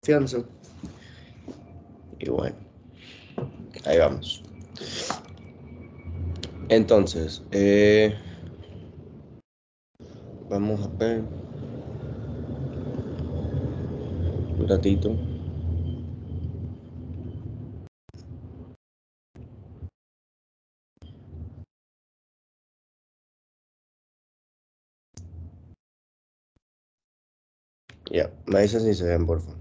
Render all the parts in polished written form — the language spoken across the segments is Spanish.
confianza. Y bueno, ahí vamos. Entonces, vamos a ver un ratito. Ya, me dicen si se ven, por favor.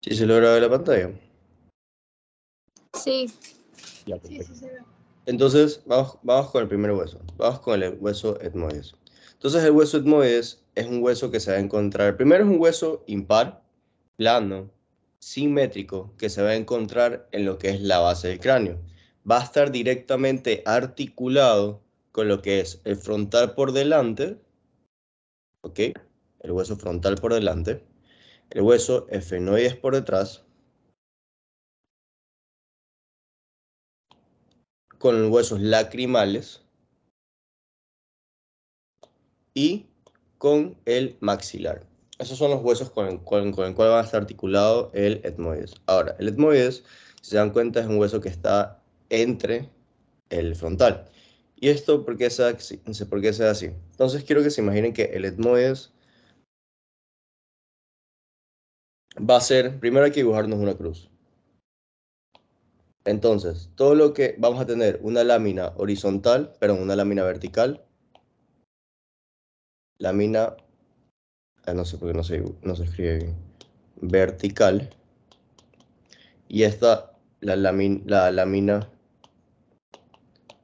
¿Sí se logra ver la pantalla? Sí. Ya, perfecto. Sí se ve. Entonces, vamos con el primer hueso. Vamos con el hueso etmoides. Entonces, el hueso etmoides es un hueso que se va a encontrar. Primero es un hueso impar, plano, simétrico, que se va a encontrar en lo que es la base del cráneo. Va a estar directamente articulado con lo que es el frontal por delante, ¿ok? El hueso frontal por delante, el hueso efenoides por detrás, con los huesos lacrimales y con el maxilar. Esos son los huesos con el cual va a estar articulado el etmoides. Ahora, el etmoides, si se dan cuenta, es un hueso que está entre el frontal. ¿Y esto por qué sea así? Entonces quiero que se imaginen que el etmoides va a ser, primero hay que dibujarnos una cruz. Entonces, todo lo que vamos a tener una lámina horizontal, perdón, una lámina vertical, lámina, no sé por qué no se escribe bien, vertical, y esta, la lámina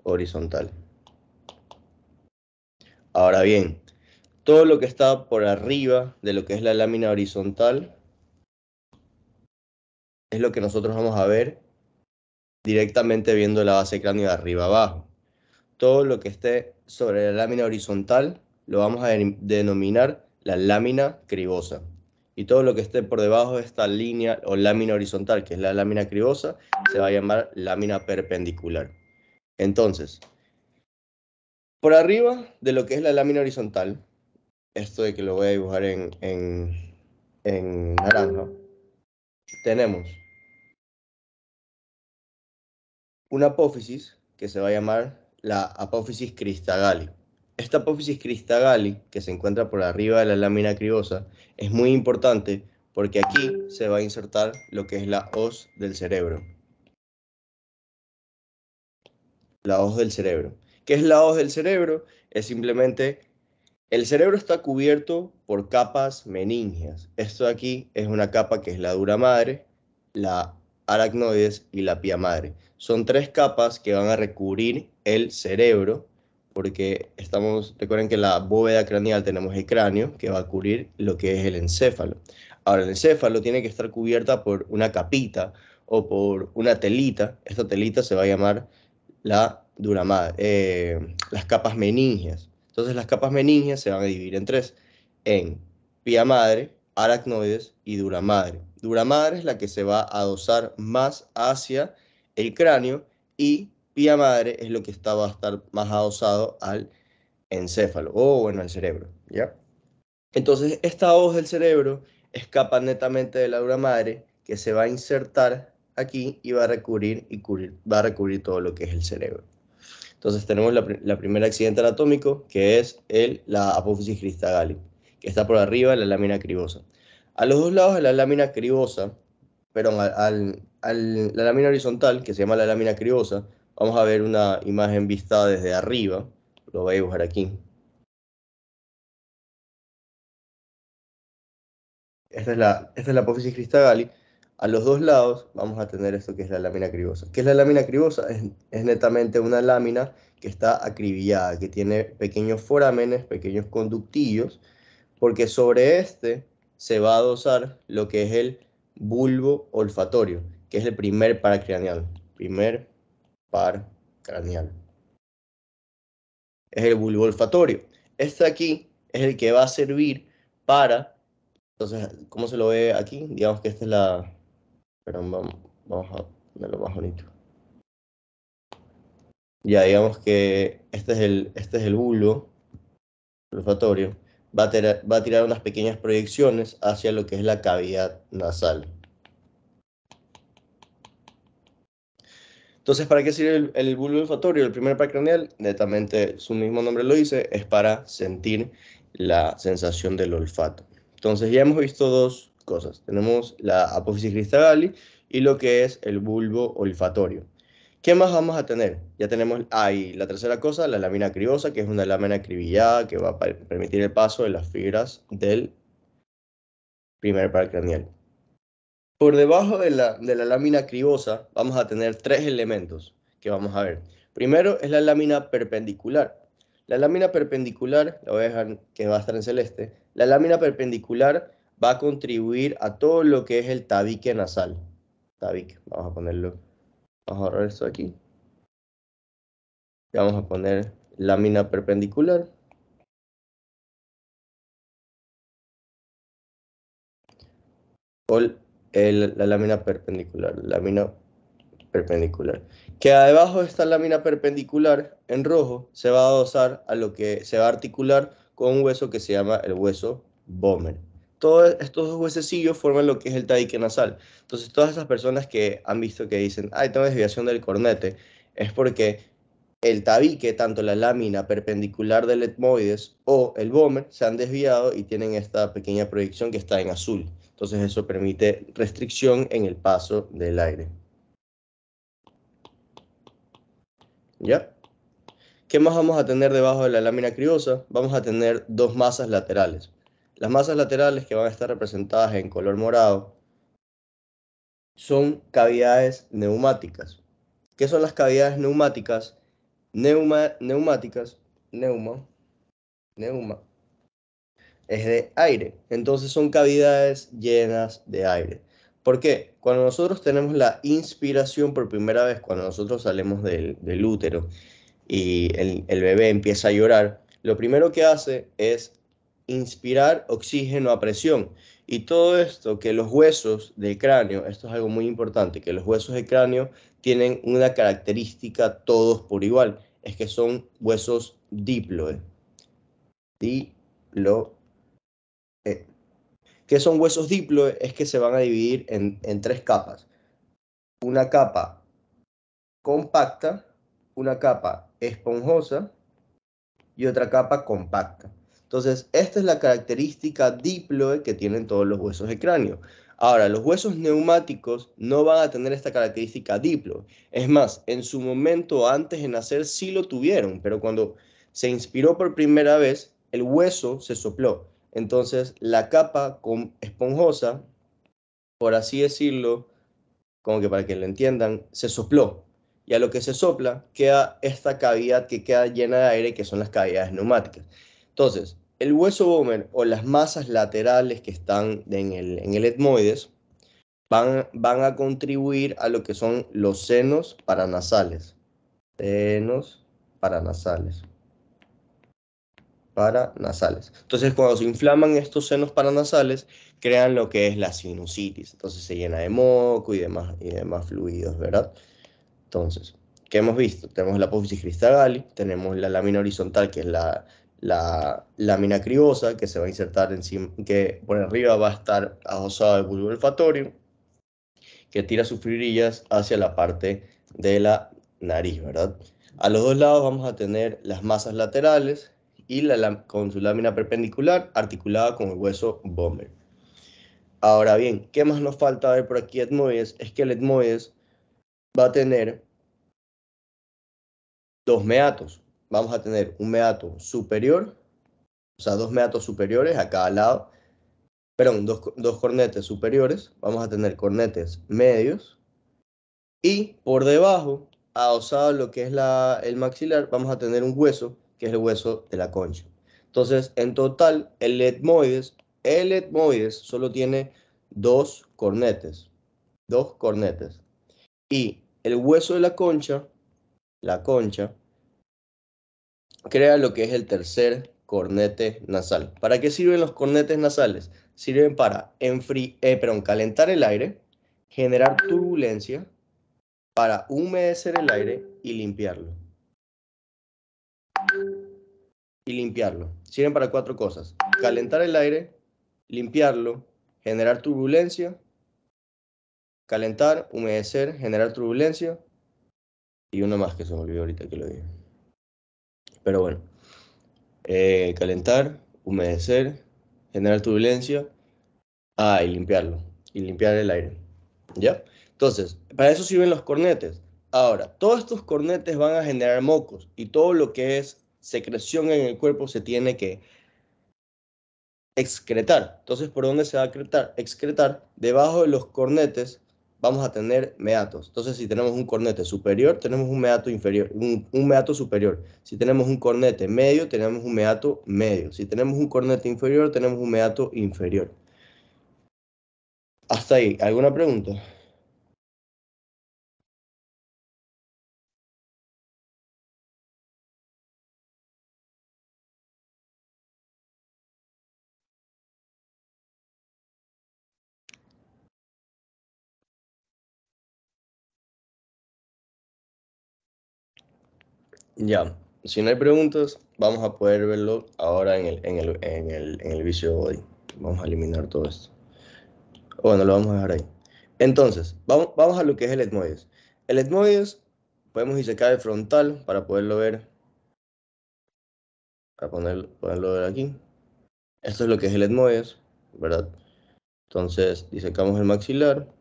horizontal. Ahora bien, todo lo que está por arriba de lo que es la lámina horizontal es lo que nosotros vamos a ver directamente viendo la base cráneo de arriba abajo. Todo lo que esté sobre la lámina horizontal lo vamos a denominar la lámina cribosa. Y todo lo que esté por debajo de esta línea o lámina horizontal, que es la lámina cribosa, se va a llamar lámina perpendicular. Entonces, por arriba de lo que es la lámina horizontal, esto de que lo voy a dibujar en naranja, tenemos una apófisis que se va a llamar la apófisis cristagali. Esta apófisis cristagali, que se encuentra por arriba de la lámina cribosa, es muy importante porque aquí se va a insertar lo que es la hoz del cerebro. La hoz del cerebro. ¿Qué es la hoz del cerebro? Es simplemente, el cerebro está cubierto por capas meníngeas. Esto de aquí es una capa que es la dura madre, la aracnoides y la pía madre. Son tres capas que van a recubrir el cerebro, porque recuerden que la bóveda craneal tenemos el cráneo, que va a cubrir lo que es el encéfalo. Ahora, el encéfalo tiene que estar cubierta por una capita o por una telita. Esta telita se va a llamar la dura madre, las capas meníngeas. Entonces, las capas meníngeas se van a dividir en tres, en pía madre, aracnoides y dura madre. Dura madre es la que se va a adosar más hacia el cráneo y pía madre es lo que va a estar más adosado al encéfalo o bueno, al cerebro, ¿ya? Entonces, esta hoz del cerebro escapa netamente de la dura madre que se va a insertar aquí y va a recubrir todo lo que es el cerebro. Entonces tenemos la primer accidente anatómico, que es la apófisis cristagali, que está por arriba de la lámina cribosa. A los dos lados de la lámina cribosa, perdón, la lámina horizontal, que se llama la lámina cribosa, vamos a ver una imagen vista desde arriba. Lo voy a dibujar aquí. Esta es la apófisis cristagali. A los dos lados vamos a tener esto que es la lámina cribosa. ¿Qué es la lámina cribosa? Es netamente una lámina que está acribillada, que tiene pequeños forámenes, pequeños conductillos, porque sobre este se va a adosar lo que es el bulbo olfatorio, que es el primer par craneal. Primer par craneal. Es el bulbo olfatorio. Este aquí es el que va a servir para... Entonces, ¿cómo se lo ve aquí? Digamos que esta es la... Perdón, Vamos a ponerlo más bonito. Ya, digamos que este es el bulbo olfatorio. Va a tirar unas pequeñas proyecciones hacia lo que es la cavidad nasal. Entonces, ¿para qué sirve el bulbo olfatorio? El primer par craneal, netamente su mismo nombre lo dice, es para sentir la sensación del olfato. Entonces, ya hemos visto dos cosas. Tenemos la apófisis cristalis y lo que es el bulbo olfatorio. ¿Qué más vamos a tener? Ya tenemos ahí la tercera cosa, la lámina cribosa, que es una lámina acribillada que va a permitir el paso de las fibras del primer par craneal. Por debajo de la lámina cribosa vamos a tener tres elementos que vamos a ver. Primero es la lámina perpendicular. La lámina perpendicular, la voy a dejar que va a estar en celeste, la lámina perpendicular va a contribuir a todo lo que es el tabique nasal. Tabique, vamos a ponerlo, vamos a borrar esto aquí. Y vamos a poner lámina perpendicular. O la lámina perpendicular, lámina perpendicular. Que debajo de esta lámina perpendicular, en rojo, se va a adosar a lo que se va a articular con un hueso que se llama el hueso Böhmer. Todos estos dos huesecillos forman lo que es el tabique nasal. Entonces, todas esas personas que han visto que dicen, ay, tengo desviación del cornete, es porque el tabique, tanto la lámina perpendicular del etmoides o el Böhmer, se han desviado y tienen esta pequeña proyección que está en azul. Entonces, eso permite restricción en el paso del aire. ¿Ya? ¿Qué más vamos a tener debajo de la lámina criosa? Vamos a tener dos masas laterales. Las masas laterales que van a estar representadas en color morado son cavidades neumáticas. ¿Qué son las cavidades neumáticas? Neumáticas, neuma, neuma, es de aire. Entonces son cavidades llenas de aire. ¿Por qué? Cuando nosotros tenemos la inspiración por primera vez, cuando nosotros salimos del útero, y el bebé empieza a llorar, lo primero que hace es inspirar oxígeno a presión. Y todo esto, que los huesos del cráneo, esto es algo muy importante, que los huesos del cráneo tienen una característica todos por igual, es que son huesos diploe. Diploe. ¿Qué son huesos diploe? Es que se van a dividir en tres capas. Una capa compacta, una capa esponjosa y otra capa compacta. Entonces, esta es la característica diploe que tienen todos los huesos de cráneo. Ahora, los huesos neumáticos no van a tener esta característica diploe. Es más, en su momento antes de nacer sí lo tuvieron, pero cuando se inspiró por primera vez, el hueso se sopló. Entonces, la capa esponjosa, por así decirlo, como que para que lo entiendan, se sopló. Y a lo que se sopla, queda esta cavidad que queda llena de aire, que son las cavidades neumáticas. Entonces, el hueso Böhmer o las masas laterales que están en el etmoides van a contribuir a lo que son los senos paranasales. Senos paranasales. Paranasales. Entonces, cuando se inflaman estos senos paranasales, crean lo que es la sinusitis. Entonces se llena de moco y demás fluidos, ¿verdad? Entonces, ¿qué hemos visto? Tenemos la apófisis cristalis, tenemos la lámina horizontal, que es la lámina cribosa, que se va a insertar encima, que por arriba va a estar adosado al bulbo olfatorio, que tira sus fibrillas hacia la parte de la nariz, ¿verdad? A los dos lados vamos a tener las masas laterales y con su lámina perpendicular articulada con el hueso Böhmer. Ahora bien, ¿qué más nos falta ver por aquí etmoides? Es que el etmoides va a tener dos meatos. Vamos a tener un meato superior, o sea, dos meatos superiores a cada lado, perdón, dos cornetes superiores. Vamos a tener cornetes medios y por debajo, adosado a lo que es el maxilar, vamos a tener un hueso, que es el hueso de la concha. Entonces, en total, el etmoides solo tiene dos cornetes. Y el hueso de la concha, crea lo que es el tercer cornete nasal. ¿Para qué sirven los cornetes nasales? Sirven para calentar el aire, generar turbulencia para humedecer el aire y limpiarlo. Sirven para 4 cosas: calentar el aire, limpiarlo, generar turbulencia, calentar, humedecer, generar turbulencia, y uno más que se me olvidó ahorita que lo dije. Pero bueno, calentar, humedecer, generar turbulencia, y limpiarlo, y limpiar el aire. ¿Ya? Entonces, para eso sirven los cornetes. Ahora, todos estos cornetes van a generar mocos y todo lo que es secreción en el cuerpo se tiene que excretar. Entonces, ¿por dónde se va a excretar? Excretar. Debajo de los cornetes vamos a tener meatos. Entonces, si tenemos un cornete superior, tenemos un meato inferior, un meato superior. Si tenemos un cornete medio, tenemos un meato medio. Si tenemos un cornete inferior, tenemos un meato inferior. Hasta ahí, ¿alguna pregunta? Ya, si no hay preguntas, vamos a poder verlo ahora en el vicio body. Vamos a eliminar todo esto. Bueno, lo vamos a dejar ahí. Entonces, vamos a lo que es el etmoides. El etmoides, podemos disecar el frontal para poderlo ver, para poderlo ver aquí. Esto es lo que es el etmoides, ¿verdad? Entonces, disecamos el maxilar,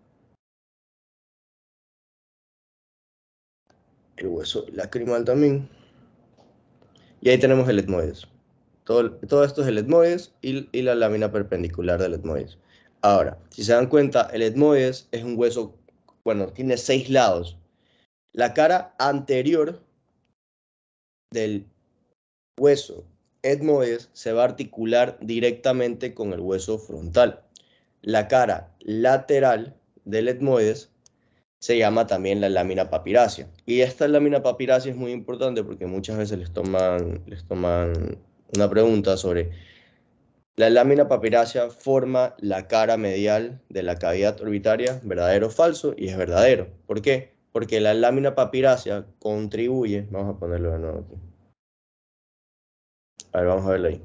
el hueso lacrimal también, y ahí tenemos el etmoides. Todo esto es el etmoides y la lámina perpendicular del etmoides. Ahora, si se dan cuenta, el etmoides es un hueso, bueno, tiene 6 lados. La cara anterior del hueso etmoides se va a articular directamente con el hueso frontal. La cara lateral del etmoides se llama también la lámina papirácea. Y esta lámina papirácea es muy importante porque muchas veces les toman una pregunta sobre: la lámina papirácea forma la cara medial de la cavidad orbitaria, ¿verdadero o falso? Y es verdadero. ¿Por qué? Porque la lámina papirácea contribuye, vamos a ponerlo de nuevo aquí. A ver, vamos a verlo ahí.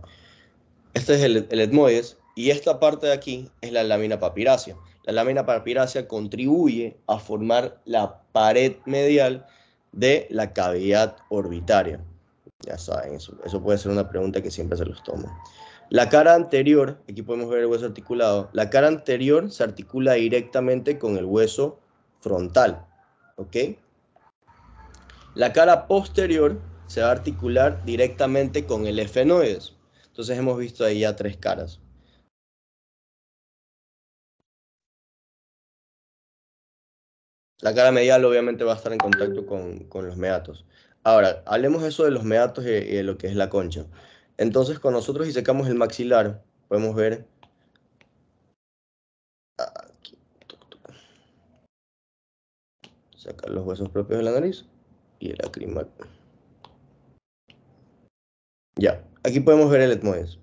Este es el etmoides y esta parte de aquí es la lámina papirácea. La lámina papirácea contribuye a formar la pared medial de la cavidad orbitaria. Ya saben, eso puede ser una pregunta que siempre se los tomo. La cara anterior, aquí podemos ver el hueso articulado, la cara anterior se articula directamente con el hueso frontal, ¿ok? La cara posterior se va a articular directamente con el efenoides. Entonces hemos visto ahí ya 3 caras. La cara medial obviamente va a estar en contacto con los meatos. Ahora, hablemos eso de los meatos y de lo que es la concha. Entonces, cuando nosotros disecamos el maxilar, podemos ver aquí, sacar los huesos propios de la nariz y el lacrimal. Ya, aquí podemos ver el etmoides.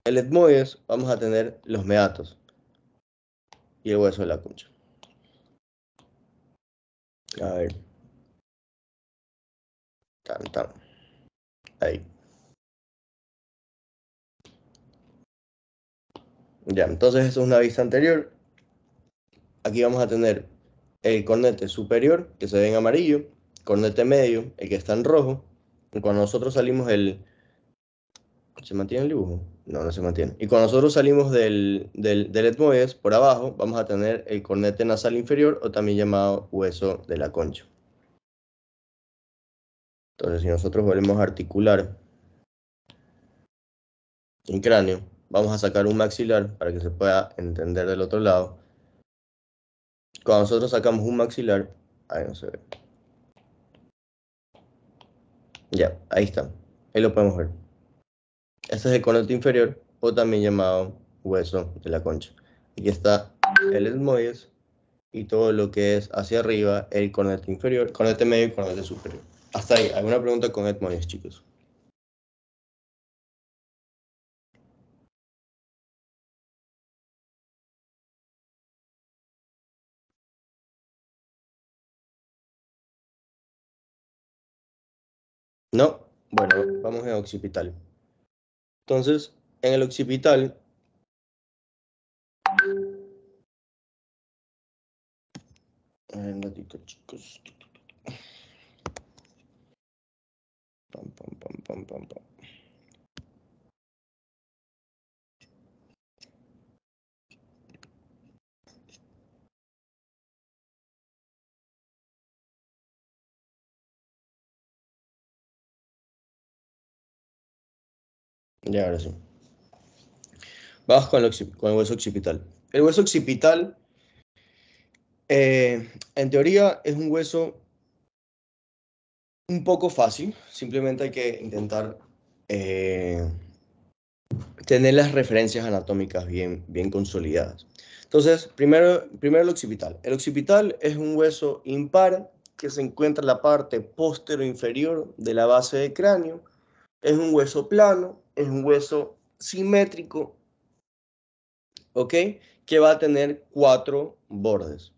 El etmoides vamos a tener los meatos y el hueso de la concha. A ver, tan, tan. Ahí. Ya, entonces eso es una vista anterior. Aquí vamos a tener el cornete superior, que se ve en amarillo, cornete medio, el que está en rojo. Y cuando nosotros salimos del... ¿Se mantiene el dibujo? No, no se mantiene. Y cuando nosotros salimos del etmoides, por abajo, vamos a tener el cornete nasal inferior, o también llamado hueso de la concha. Entonces, si nosotros volvemos a articular el cráneo, vamos a sacar un maxilar para que se pueda entender del otro lado. Cuando nosotros sacamos un maxilar, ahí no se ve. Ya, ahí está. Ahí lo podemos ver. Este es el cornete inferior, o también llamado hueso de la concha. Aquí está el etmoides y todo lo que es hacia arriba, el cornete inferior, cornete medio y cornete superior. Hasta ahí. ¿Alguna pregunta con etmoides, chicos? No, bueno, vamos en occipital. Entonces, en el occipital, un ratito, chicos. Pam, pam, pam, pam, pam, pam. Ya, ahora sí. Vamos con el hueso occipital. El hueso occipital, en teoría, es un hueso un poco fácil. Simplemente hay que intentar eh, tener las referencias anatómicas bien consolidadas. Entonces, primero el occipital. El occipital es un hueso impar que se encuentra en la parte inferior de la base del cráneo. Es un hueso plano, es un hueso simétrico, ¿ok? Que va a tener 4 bordes.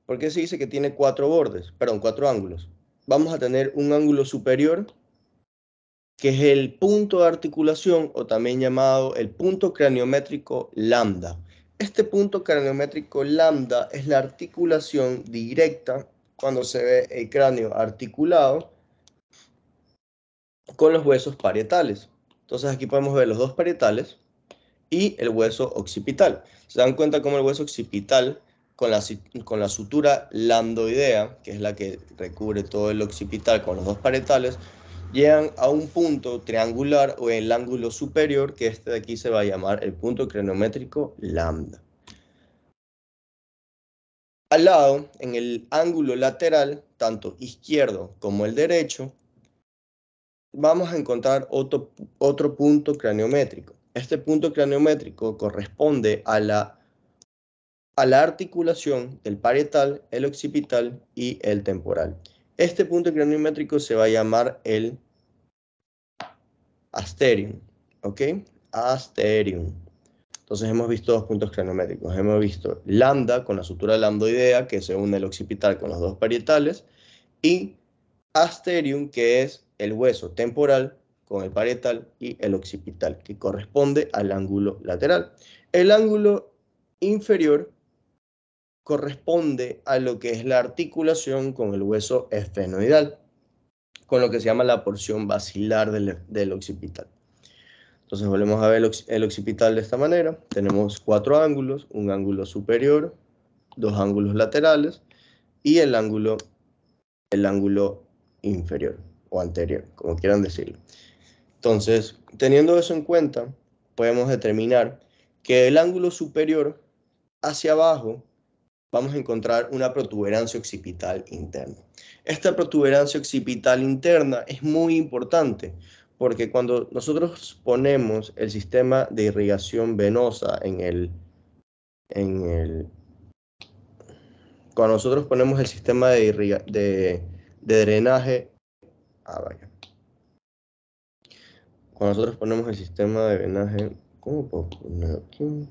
¿Por qué se dice que tiene 4 bordes? Perdón, 4 ángulos. Vamos a tener un ángulo superior, que es el punto de articulación o también llamado el punto craniométrico lambda. Este punto craniométrico lambda es la articulación directa cuando se ve el cráneo articulado con los huesos parietales. Entonces aquí podemos ver los dos parietales y el hueso occipital. Se dan cuenta cómo el hueso occipital con la sutura lambdoidea, que es la que recubre todo el occipital con los dos parietales, llegan a un punto triangular o en el ángulo superior, que este de aquí se va a llamar el punto craniométrico lambda. Al lado, en el ángulo lateral, tanto izquierdo como el derecho, vamos a encontrar otro punto craniométrico. Este punto craniométrico corresponde a la articulación del parietal, el occipital y el temporal. Este punto craniométrico se va a llamar el asterium, ¿ok? Asterium. Entonces hemos visto dos puntos craniométricos. Hemos visto lambda con la sutura lambdoidea que se une el occipital con los dos parietales y asterium, que es el hueso temporal con el parietal y el occipital, que corresponde al ángulo lateral. El ángulo inferior corresponde a lo que es la articulación con el hueso esfenoidal, con lo que se llama la porción basilar del occipital. Entonces volvemos a ver el occipital de esta manera. Tenemos 4 ángulos, un ángulo superior, 2 ángulos laterales y el ángulo inferior o anterior, como quieran decirlo. Entonces, teniendo eso en cuenta, podemos determinar que el ángulo superior hacia abajo vamos a encontrar una protuberancia occipital interna. Esta protuberancia occipital interna es muy importante porque cuando nosotros ponemos el sistema de irrigación venosa cuando nosotros ponemos el sistema de drenaje, vaya. Cuando nosotros ponemos el sistema de drenaje, ¿cómo puedo poner aquí?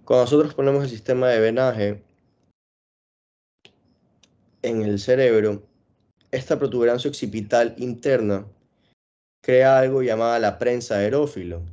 Cuando nosotros ponemos el sistema de drenaje en el cerebro, esta protuberancia occipital interna crea algo llamada la prensa aerófilo.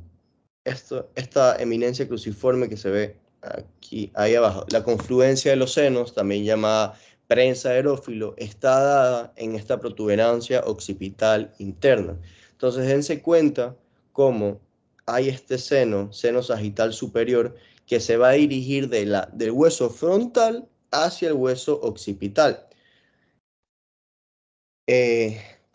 Esta eminencia cruciforme que se ve aquí, ahí abajo, la confluencia de los senos, también llamada prensa aerófilo, está dada en esta protuberancia occipital interna. Entonces, dense cuenta cómo hay este seno sagital superior, que se va a dirigir del hueso frontal hacia el hueso occipital.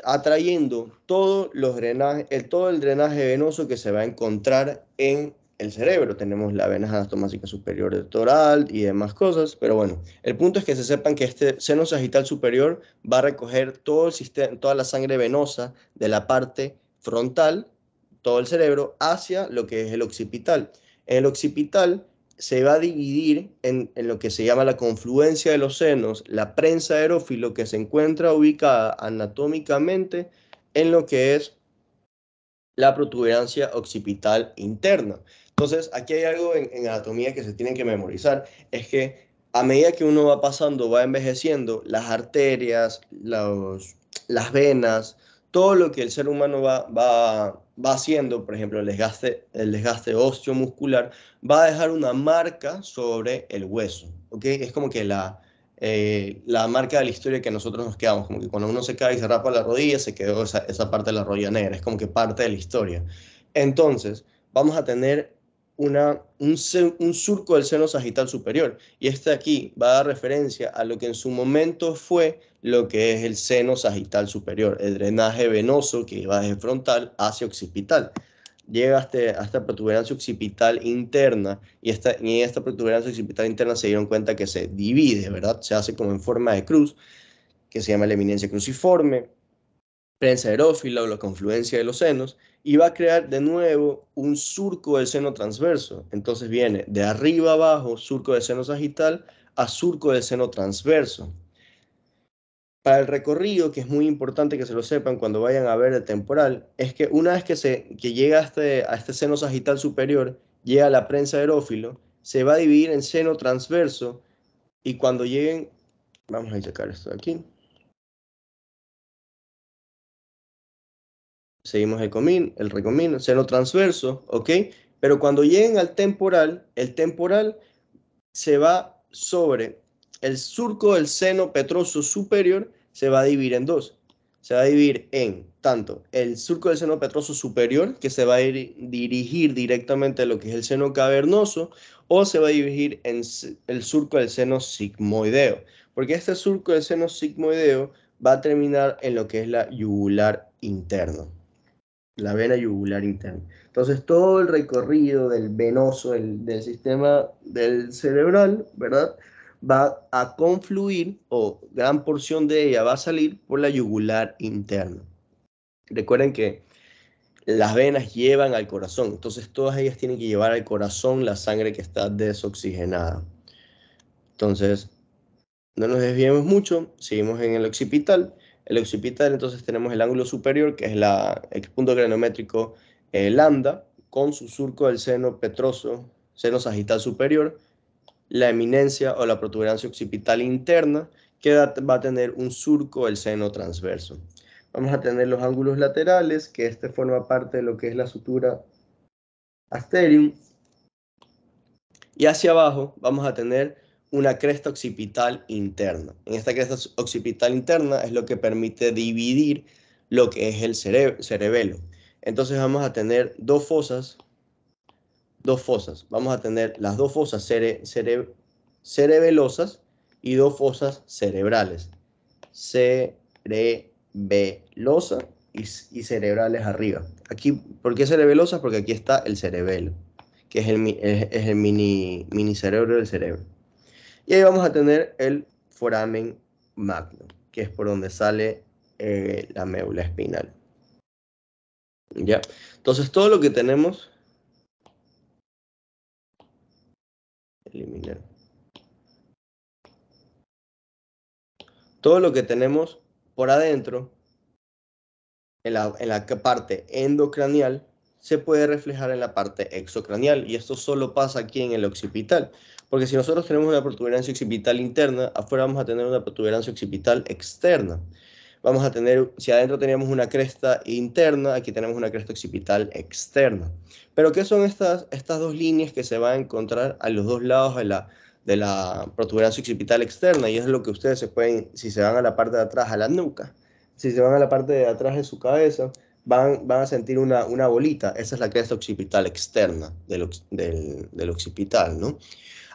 Atrayendo todo el drenaje venoso que se va a encontrar en el cerebro. Tenemos la vena anastomática superior toral y demás cosas, pero bueno, el punto es que se sepan que este seno sagital superior va a recoger todo el sistema, toda la sangre venosa de la parte frontal, todo el cerebro, hacia lo que es el occipital. En el occipital se va a dividir en lo que se llama la confluencia de los senos, la prensa aerófilo, que se encuentra ubicada anatómicamente en lo que es la protuberancia occipital interna. Entonces, aquí hay algo en anatomía que se tienen que memorizar, es que a medida que uno va pasando, va envejeciendo, las arterias, las venas, todo lo que el ser humano va haciendo, por ejemplo, el desgaste osteomuscular, va a dejar una marca sobre el hueso, ¿ok? Es como que la marca de la historia que nosotros nos quedamos, como que cuando uno se cae y se rapa la rodilla, se quedó esa parte de la rodilla negra, es como que parte de la historia. Entonces, vamos a tener un surco del seno sagital superior. Y este aquí va a dar referencia a lo que en su momento fue lo que es el seno sagital superior, el drenaje venoso que va desde frontal hacia occipital. Llega a esta protuberancia occipital interna y en esta protuberancia occipital interna se dieron cuenta que se divide, ¿verdad? Se hace como en forma de cruz, que se llama la eminencia cruciforme, prensa aerófila o la confluencia de los senos, y va a crear de nuevo un surco del seno transverso. Entonces viene de arriba abajo, surco del seno sagital, a surco del seno transverso. Para el recorrido, que es muy importante que se lo sepan cuando vayan a ver el temporal, es que una vez que llega a este seno sagital superior, llega a la prensa aerófilo, se va a dividir en seno transverso, y cuando lleguen, vamos a sacar esto de aquí. Seguimos el recomino, seno transverso, ¿ok? Pero cuando lleguen al temporal, el temporal se va sobre el surco del seno petroso superior, se va a dividir en dos. Se va a dividir en tanto el surco del seno petroso superior, que se va a dirigir directamente a lo que es el seno cavernoso, o se va a dirigir en el surco del seno sigmoideo, porque este surco del seno sigmoideo va a terminar en lo que es la yugular interno, la vena yugular interna. Entonces, todo el recorrido del venoso, del sistema del cerebral, ¿verdad? Va a confluir, o gran porción de ella va a salir por la yugular interna. Recuerden que las venas llevan al corazón, entonces todas ellas tienen que llevar al corazón la sangre que está desoxigenada. Entonces, no nos desviemos mucho, seguimos en el occipital. El occipital, entonces tenemos el ángulo superior, que es el punto granulométrico lambda, con su surco del seno petroso, seno sagital superior, la eminencia o la protuberancia occipital interna, que va a tener un surco del seno transverso. Vamos a tener los ángulos laterales, que este forma parte de lo que es la sutura asterium, y hacia abajo vamos a tener una cresta occipital interna. En esta cresta occipital interna es lo que permite dividir lo que es el cerebelo. Entonces vamos a tener dos fosas. Vamos a tener las dos fosas cerebelosas y dos fosas cerebrales. Cerebelosa y cerebrales arriba. Aquí, ¿por qué cerebelosas? Porque aquí está el cerebelo, que es el mini cerebro del cerebro. Y ahí vamos a tener el foramen magno, que es por donde sale la médula espinal. ¿Ya? Entonces, todo lo que tenemos... Eliminar. Todo lo que tenemos por adentro, en la parte endocranial, se puede reflejar en la parte exocranial, y esto solo pasa aquí en el occipital, porque si nosotros tenemos una protuberancia occipital interna, afuera vamos a tener una protuberancia occipital externa. Vamos a tener, si adentro teníamos una cresta interna, aquí tenemos una cresta occipital externa. Pero ¿qué son estas dos líneas que se van a encontrar a los dos lados de la protuberancia occipital externa? Y es lo que ustedes se pueden, si se van a la parte de atrás, a la nuca, si se van a la parte de atrás de su cabeza, van a sentir una bolita. Esa es la cresta occipital externa del occipital, ¿no?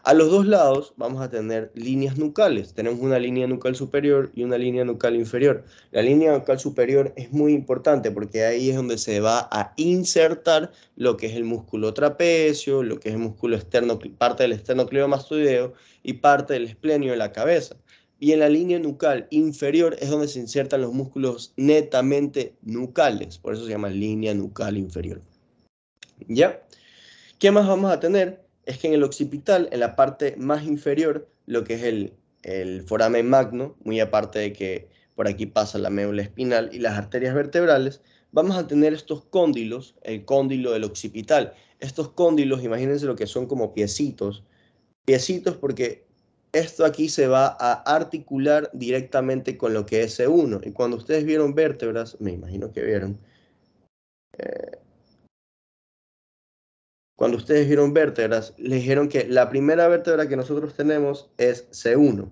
A los dos lados vamos a tener líneas nucales. Tenemos una línea nucal superior y una línea nucal inferior. La línea nucal superior es muy importante porque ahí es donde se va a insertar lo que es el músculo trapecio, lo que es el músculo externo, parte del esternocleidomastoideo y parte del esplenio de la cabeza. Y en la línea nucal inferior es donde se insertan los músculos netamente nucales. Por eso se llama línea nucal inferior. ¿Ya? ¿Qué más vamos a tener? Es que en el occipital, en la parte más inferior, lo que es el foramen magno, muy aparte de que por aquí pasa la médula espinal y las arterias vertebrales, vamos a tener estos cóndilos, el cóndilo del occipital. Estos cóndilos, imagínense lo que son como piecitos porque esto aquí se va a articular directamente con lo que es C1. Y cuando ustedes vieron vértebras, me imagino que vieron, cuando ustedes vieron vértebras, les dijeron que la primera vértebra que nosotros tenemos es C1.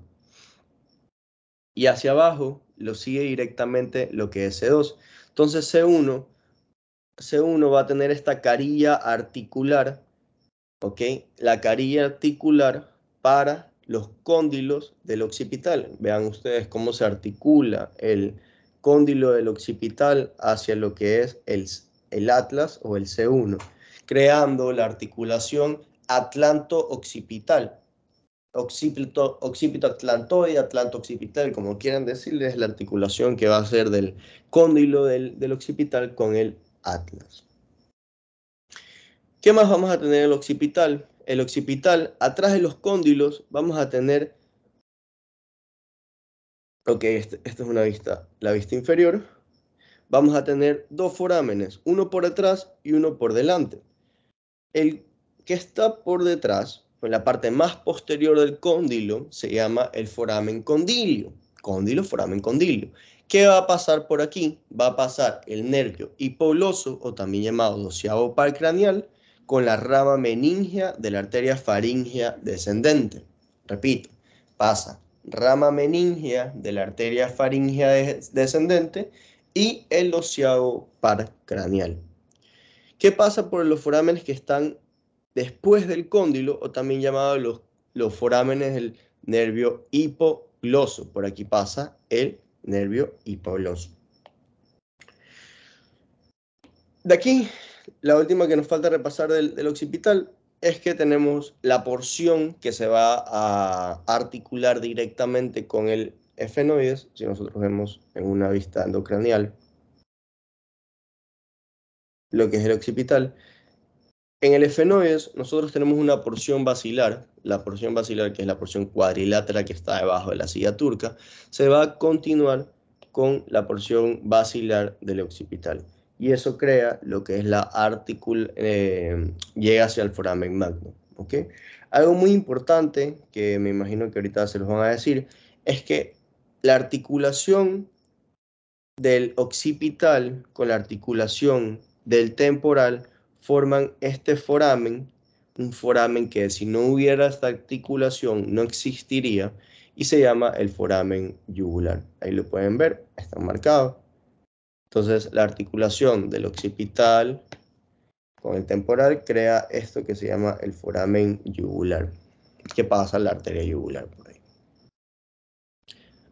Y hacia abajo lo sigue directamente lo que es C2. Entonces C1 va a tener esta carilla articular, ¿ok? La carilla articular para los cóndilos del occipital. Vean ustedes cómo se articula el cóndilo del occipital hacia lo que es el atlas o el C1, creando la articulación atlanto-occipital. Occipito atlantoide, atlanto occipital, como quieran decirles, la articulación que va a ser del cóndilo del occipital con el atlas. ¿Qué más vamos a tener en el occipital? El occipital, atrás de los cóndilos, vamos a tener, ok, esta es una vista, la vista inferior, vamos a tener dos forámenes, uno por detrás y uno por delante. El que está por detrás, en la parte más posterior del cóndilo, se llama el foramen condilio. Cóndilo, foramen condilio. ¿Qué va a pasar por aquí? Va a pasar el nervio hipogloso, o también llamado doceavo par craneal, con la rama meningea de la arteria faríngea descendente. Repito, pasa rama meningea de la arteria faríngea descendente y el doceavo par craneal. ¿Qué pasa por los forámenes que están después del cóndilo, o también llamados los forámenes del nervio hipogloso? Por aquí pasa el nervio hipogloso. De aquí, la última que nos falta repasar del occipital es que tenemos la porción que se va a articular directamente con el efenoides, si nosotros vemos en una vista endocranial lo que es el occipital. En el efenoides nosotros tenemos una porción basilar, la porción basilar, que es la porción cuadrilátera que está debajo de la silla turca, se va a continuar con la porción basilar del occipital. Y eso crea lo que es llega hacia el foramen magno. ¿Ok? Algo muy importante, que me imagino que ahorita se los van a decir, es que la articulación del occipital con la articulación del temporal forman este foramen, un foramen que si no hubiera esta articulación no existiría y se llama el foramen yugular. Ahí lo pueden ver, está marcado. Entonces la articulación del occipital con el temporal crea esto que se llama el foramen yugular, que pasa la arteria yugular por ahí.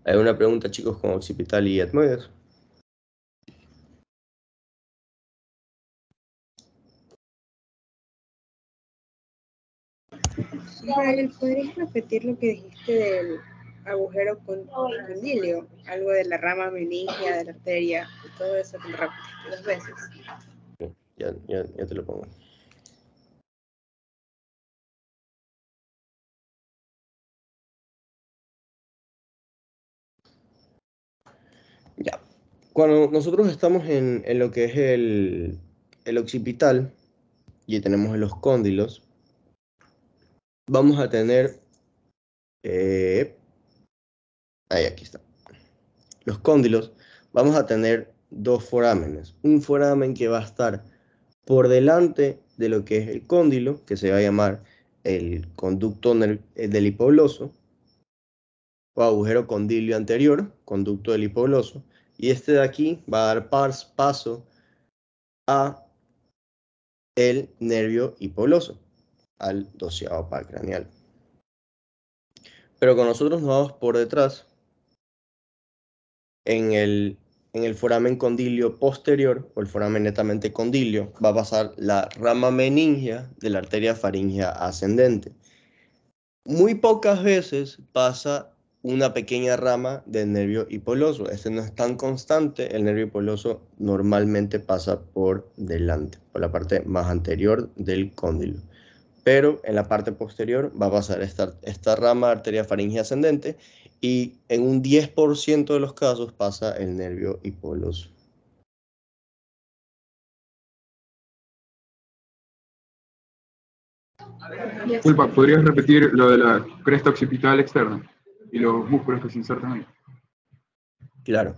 ¿Hay una pregunta, chicos, con occipital y etmoides? Israel, ¿podrías repetir lo que dijiste del agujero condilio? Algo de la rama meningea, de la arteria, y todo eso que lo repetiste 2 veces. Ya te lo pongo. Ya. Cuando nosotros estamos en lo que es el occipital y tenemos los cóndilos, vamos a tener... ahí, aquí está. Los cóndilos, vamos a tener dos forámenes. Un foramen que va a estar por delante de lo que es el cóndilo, que se va a llamar el conducto del hipogloso, o agujero condilio anterior, conducto del hipogloso. Y este de aquí va a dar paso a el nervio hipogloso, al doceavo par craneal. Pero con nosotros nos vamos por detrás, en el foramen condilio posterior, o el foramen netamente condilio, va a pasar la rama meningea de la arteria faríngea ascendente. Muy pocas veces pasa una pequeña rama del nervio hipogloso. Este no es tan constante. El nervio hipogloso normalmente pasa por delante, por la parte más anterior del cóndilo. Pero en la parte posterior va a pasar esta rama de arteria faríngea ascendente y en un 10% de los casos pasa el nervio hipogloso. Disculpa, ¿podrías repetir lo de la cresta occipital externa y los músculos que se insertan ahí? Claro.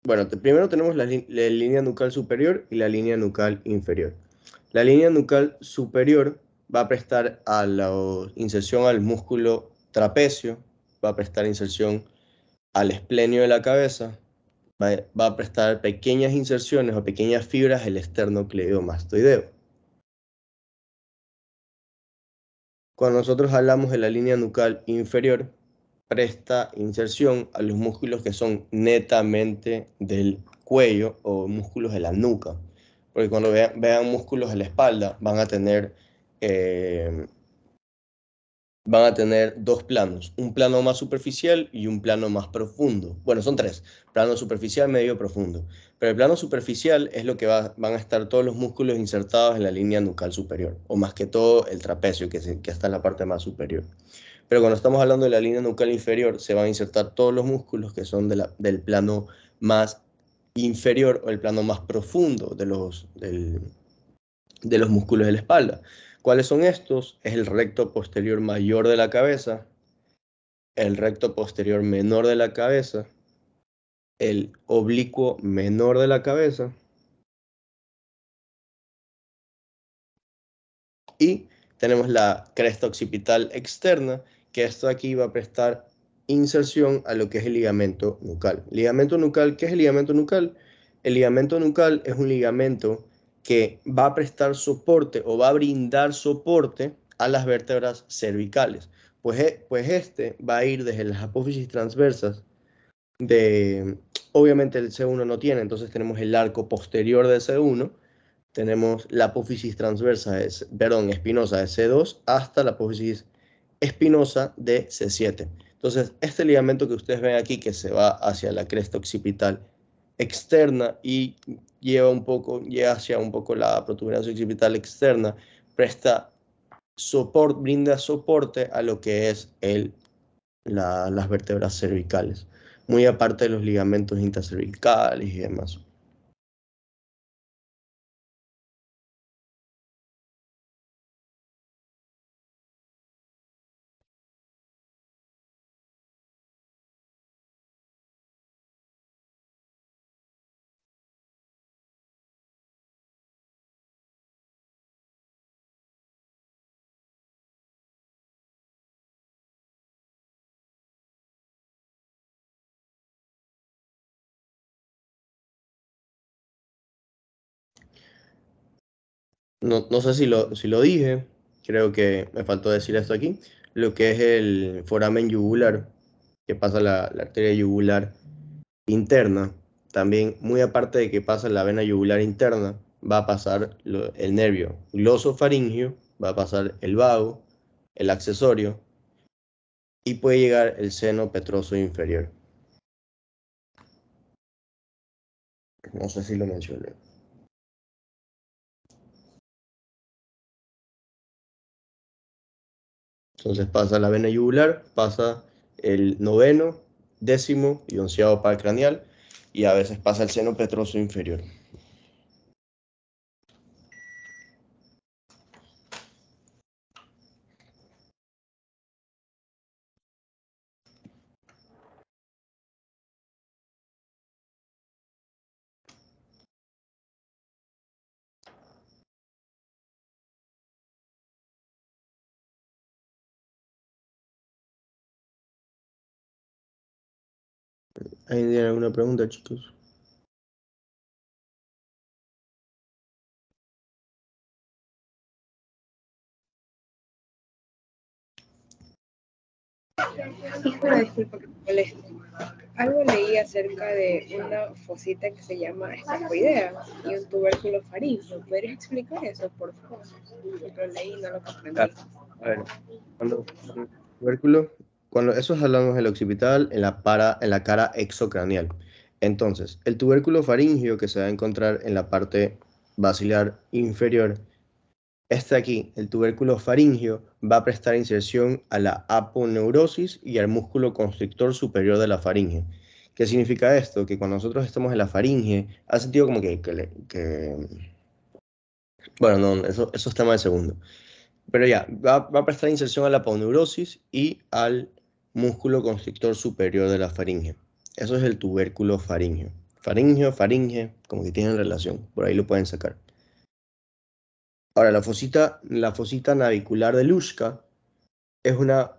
Bueno, primero tenemos la línea nucal superior y la línea nucal inferior. La línea nucal superior va a prestar a la inserción al músculo trapecio, va a prestar inserción al esplenio de la cabeza, va a prestar pequeñas inserciones o pequeñas fibras del esternocleidomastoideo. Cuando nosotros hablamos de la línea nucal inferior, presta inserción a los músculos que son netamente del cuello o músculos de la nuca. Porque cuando vean músculos de la espalda, van a tener dos planos, un plano más superficial y un plano más profundo. Bueno, son tres, plano superficial, medio, profundo. Pero el plano superficial es lo que van a estar todos los músculos insertados en la línea nucal superior, o más que todo el trapecio, que está en la parte más superior. Pero cuando estamos hablando de la línea nucal inferior, se van a insertar todos los músculos que son del plano más inferior o el plano más profundo de los músculos de la espalda. ¿Cuáles son estos? Es el recto posterior mayor de la cabeza, el recto posterior menor de la cabeza, el oblicuo menor de la cabeza y tenemos la cresta occipital externa, que esto aquí va a prestar inserción a lo que es el ligamento nucal. Ligamento nucal, ¿qué es el ligamento nucal? El ligamento nucal es un ligamento que va a prestar soporte o va a brindar soporte a las vértebras cervicales. Pues este va a ir desde las apófisis transversas obviamente el C1 no tiene, entonces tenemos el arco posterior de C1, tenemos la apófisis transversa, espinosa de C2 hasta la apófisis espinosa de C7. Entonces, este ligamento que ustedes ven aquí, que se va hacia la cresta occipital externa y lleva hacia un poco la protuberancia occipital externa, brinda soporte a lo que es las vértebras cervicales, muy aparte de los ligamentos intercervicales y demás. No sé si lo dije, creo que me faltó decir esto aquí, lo que es el foramen yugular, que pasa la arteria yugular interna, también muy aparte de que pasa la vena yugular interna, va a pasar el nervio glosofaringio, va a pasar el vago, el accesorio, y puede llegar el seno petroso inferior. No sé si lo mencioné. Entonces pasa la vena yugular, pasa el noveno, décimo y onceavo par craneal, y a veces pasa el seno petroso inferior. ¿Alguien tiene alguna pregunta, chicos? Disculpa que te moleste. Algo leí acerca de una fosita que se llama escafoidea y un tubérculo faríngeo. ¿Podrías explicar eso, por favor? Porque lo leí y no lo comprendí. Claro. A ver, cuando eso hablamos del occipital en la cara exocranial. Entonces, el tubérculo faríngeo que se va a encontrar en la parte basilar inferior, aquí, el tubérculo faríngeo, va a prestar inserción a la aponeurosis y al músculo constrictor superior de la faringe. ¿Qué significa esto? Que cuando nosotros estamos en la faringe, ha sentido como que Bueno, no, eso es tema de segundo. Pero ya, va a prestar inserción a la aponeurosis y al músculo constrictor superior de la faringe. Eso es el tubérculo faríngeo. Faringeo, faringe, como que tienen relación. Por ahí lo pueden sacar. Ahora, la fosita navicular de Luschka es una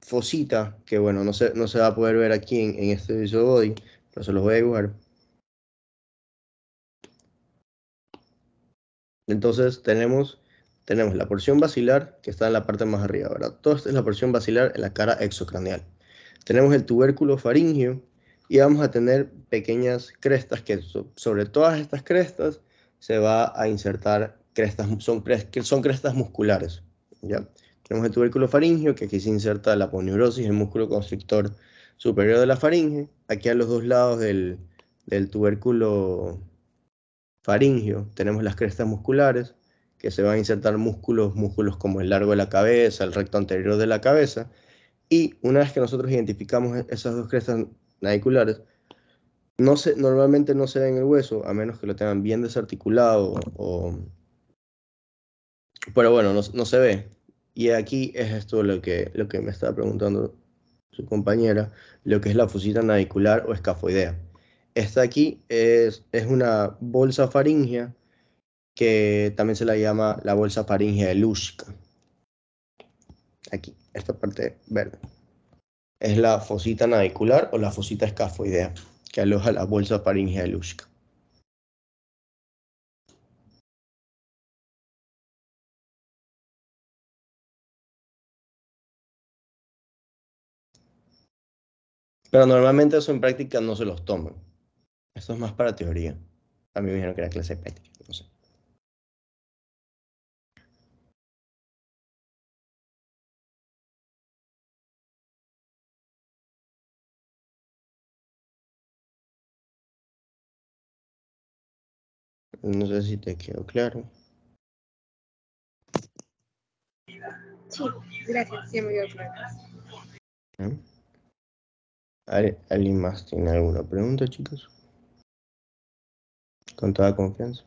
fosita que, bueno, no se va a poder ver aquí en este visual body, pero se los voy a dibujar. Entonces tenemos la porción basilar que está en la parte más arriba, ¿verdad? Toda esta es la porción basilar en la cara exocranial. Tenemos el tubérculo faríngeo y vamos a tener pequeñas crestas que sobre todas estas crestas se va a insertar crestas, que son crestas musculares, ¿ya? Tenemos el tubérculo faríngeo, que aquí se inserta la aponeurosis, el músculo constrictor superior de la faringe. Aquí a los dos lados del tubérculo faringio tenemos las crestas musculares, que se van a insertar músculos como el largo de la cabeza, el recto anterior de la cabeza, y una vez que nosotros identificamos esas dos crestas naviculares, normalmente no se ve en el hueso, a menos que lo tengan bien desarticulado, pero bueno, no se ve. Y aquí es esto lo que me estaba preguntando su compañera, lo que es la fosita navicular o escafoidea. Esta aquí es una bolsa faríngea que también se la llama la bolsa faríngea de Luschka. Aquí, esta parte verde. Es la fosita navicular o la fosita escafoidea que aloja la bolsa faríngea de Luschka. Pero normalmente eso en práctica no se los toman. Esto es más para teoría. A mí me dijeron que era clase de práctica, no sé. No sé si te quedó claro. Sí, gracias, ya me dio claro. ¿Eh? ¿Alguien más tiene alguna pregunta, chicos? Con toda confianza.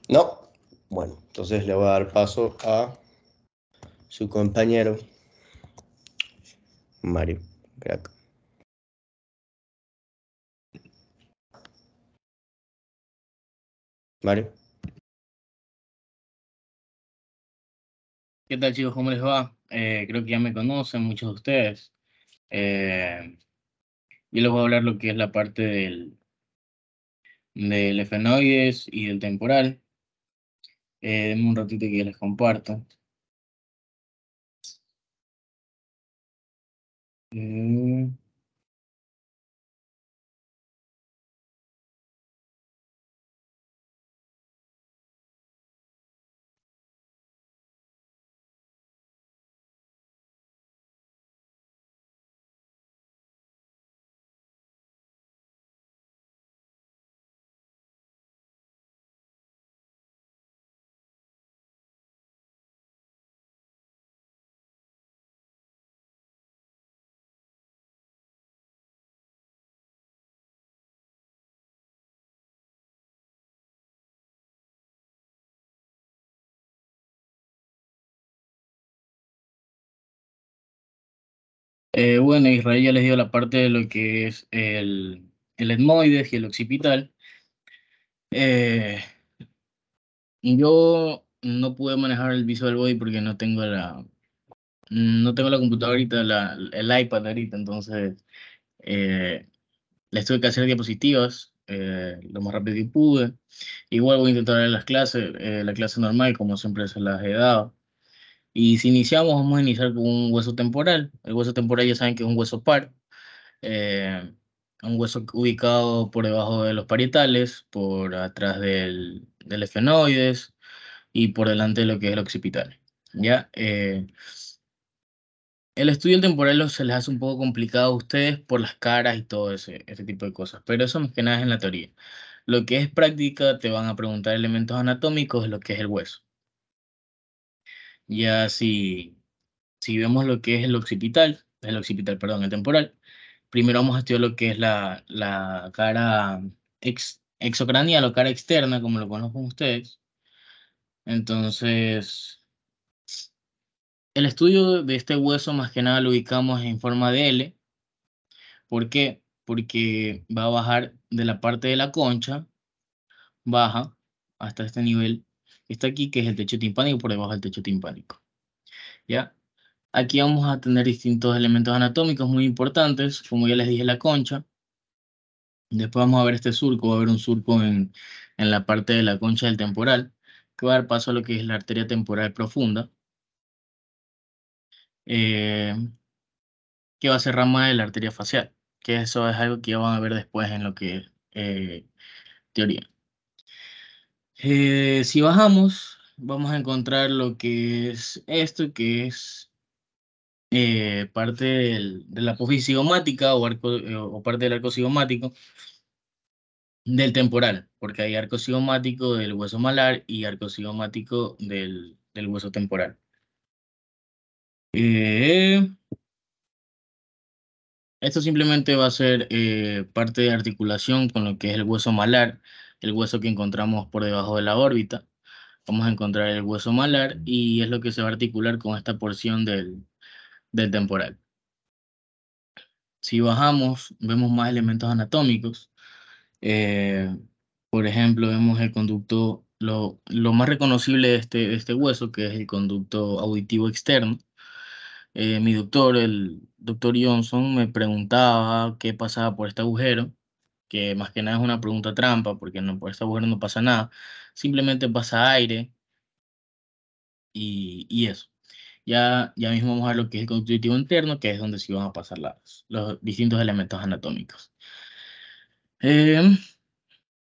No. Bueno, entonces le voy a dar paso a su compañero Mario. Crack. Mario. ¿Qué tal, chicos? ¿Cómo les va? Creo que ya me conocen muchos de ustedes. Eh, yo les voy a hablar lo que es la parte del efenoides y del temporal. Denme un ratito que les comparto. Mm, bueno, Israel ya les dio la parte de lo que es el etmoides y el occipital. Eh, yo no pude manejar el Visual Body porque no tengo la computadora ahorita, el iPad ahorita, entonces eh, les tuve que hacer diapositivas lo más rápido que pude. Igual voy a intentar dar las clases, la clase normal, como siempre se las he dado. Y si iniciamos, vamos a iniciar con un hueso temporal. El hueso temporal ya saben que es un hueso par, eh, un hueso ubicado por debajo de los parietales, por atrás del efenoides y por delante de lo que es el occipital. ¿Ya? El estudio temporal se les hace un poco complicado a ustedes por las caras y todo ese tipo de cosas, pero eso más que nada es en la teoría. Lo que es práctica, te van a preguntar elementos anatómicos de lo que es el hueso. Ya si vemos lo que es el occipital, perdón, el temporal, primero vamos a estudiar lo que es la cara exocranial o cara externa, como lo conocen ustedes. Entonces, el estudio de este hueso más que nada lo ubicamos en forma de L. ¿Por qué? Porque va a bajar de la parte de la concha, baja hasta este nivel que está aquí, que es el techo timpánico, por debajo del techo timpánico. ¿Ya? Aquí vamos a tener distintos elementos anatómicos muy importantes, como ya les dije, la concha. Después vamos a ver este surco, va a haber un surco en la parte de la concha del temporal, que va a dar paso a lo que es la arteria temporal profunda, eh, que va a ser rama de la arteria facial, que eso es algo que ya van a ver después en lo que es teoría. Si bajamos, vamos a encontrar lo que es esto, que es parte de la apófisis cigomática o parte del arco cigomático del temporal, porque hay arco cigomático del hueso malar y arco cigomático del hueso temporal. Eh, Esto simplemente va a ser parte de articulación con lo que es el hueso malar, el hueso que encontramos por debajo de la órbita. Vamos a encontrar el hueso malar y es lo que se va a articular con esta porción del temporal. Si bajamos, vemos más elementos anatómicos. Eh, por ejemplo, vemos el conducto, lo más reconocible de este hueso, que es el conducto auditivo externo. Mi doctor, el doctor Johnson, me preguntaba qué pasaba por este agujero, que más que nada es una pregunta trampa, porque no, por este agujero no pasa nada. Simplemente pasa aire y eso. Ya mismo vamos a ver lo que es el conducto auditivo interno, que es donde sí van a pasar los distintos elementos anatómicos. Eh,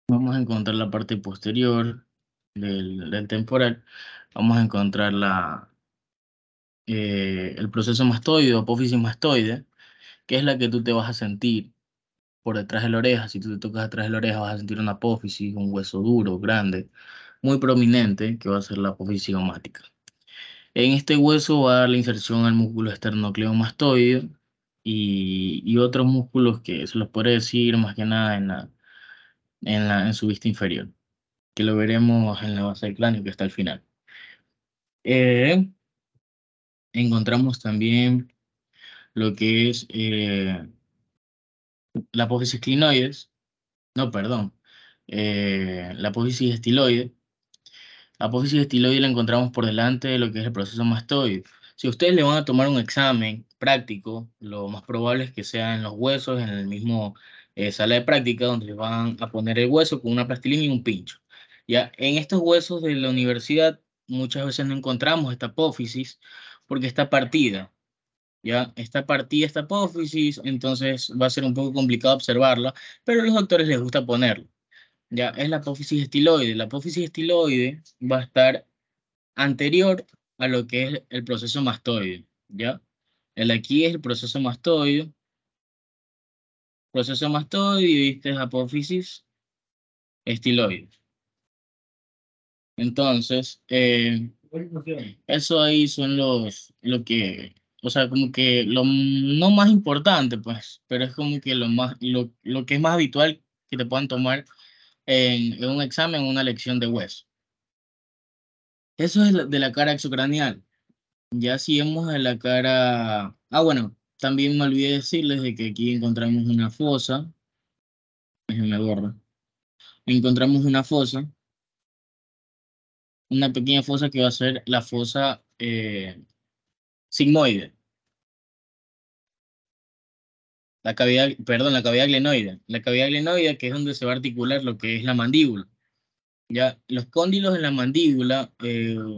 Vamos a encontrar la parte posterior del temporal. Vamos a encontrar el proceso mastoide o apófisis mastoide, que es la que tú te vas a sentir por detrás de la oreja. Si tú te tocas detrás de la oreja, vas a sentir una apófisis, un hueso duro, grande, muy prominente, que va a ser la apófisis cigomática. En este hueso va a dar la inserción al músculo esternocleidomastoideo y otros músculos que se los podré decir más que nada en su vista inferior, que lo veremos en la base del cráneo que está al final. Eh, Encontramos también lo que es la apófisis clinoides, no, perdón, la apófisis estiloide. La apófisis estiloide la encontramos por delante de lo que es el proceso mastoide. Si ustedes le van a tomar un examen práctico, lo más probable es que sea en los huesos, en el mismo sala de práctica, donde les van a poner el hueso con una plastilina y un pincho. Ya, en estos huesos de la universidad muchas veces no encontramos esta apófisis porque está partida. Ya está partida esta apófisis, entonces va a ser un poco complicado observarla, pero a los doctores les gusta ponerlo. Ya es la apófisis estiloide. La apófisis estiloide va a estar anterior a lo que es el proceso mastoide. ¿Ya? El aquí es el proceso mastoide y esta es apófisis estiloide. Entonces, eso ahí son o sea, como que lo no más importante, pues, pero es como que lo que es más habitual que te puedan tomar en un examen, una lección de hueso. Eso es de la cara exocranial. Ya si vemos de la cara... Ah, bueno, también me olvidé decirles de que aquí encontramos una fosa. Déjenme borrar. Encontramos una pequeña fosa que va a ser la fosa sigmoide. La cavidad glenoide. La cavidad glenoide que es donde se va a articular lo que es la mandíbula. Ya, los cóndilos de la mandíbula,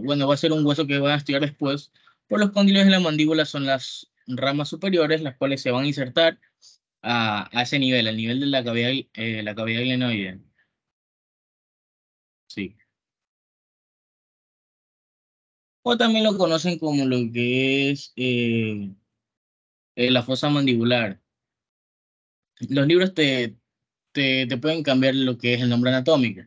bueno, va a ser un hueso que van a estudiar después, pero los cóndilos de la mandíbula son las ramas superiores, las cuales se van a insertar a ese nivel, al nivel de la cavidad glenoide. Sí. O también lo conocen como lo que es La fosa mandibular. Los libros te pueden cambiar lo que es el nombre anatómico.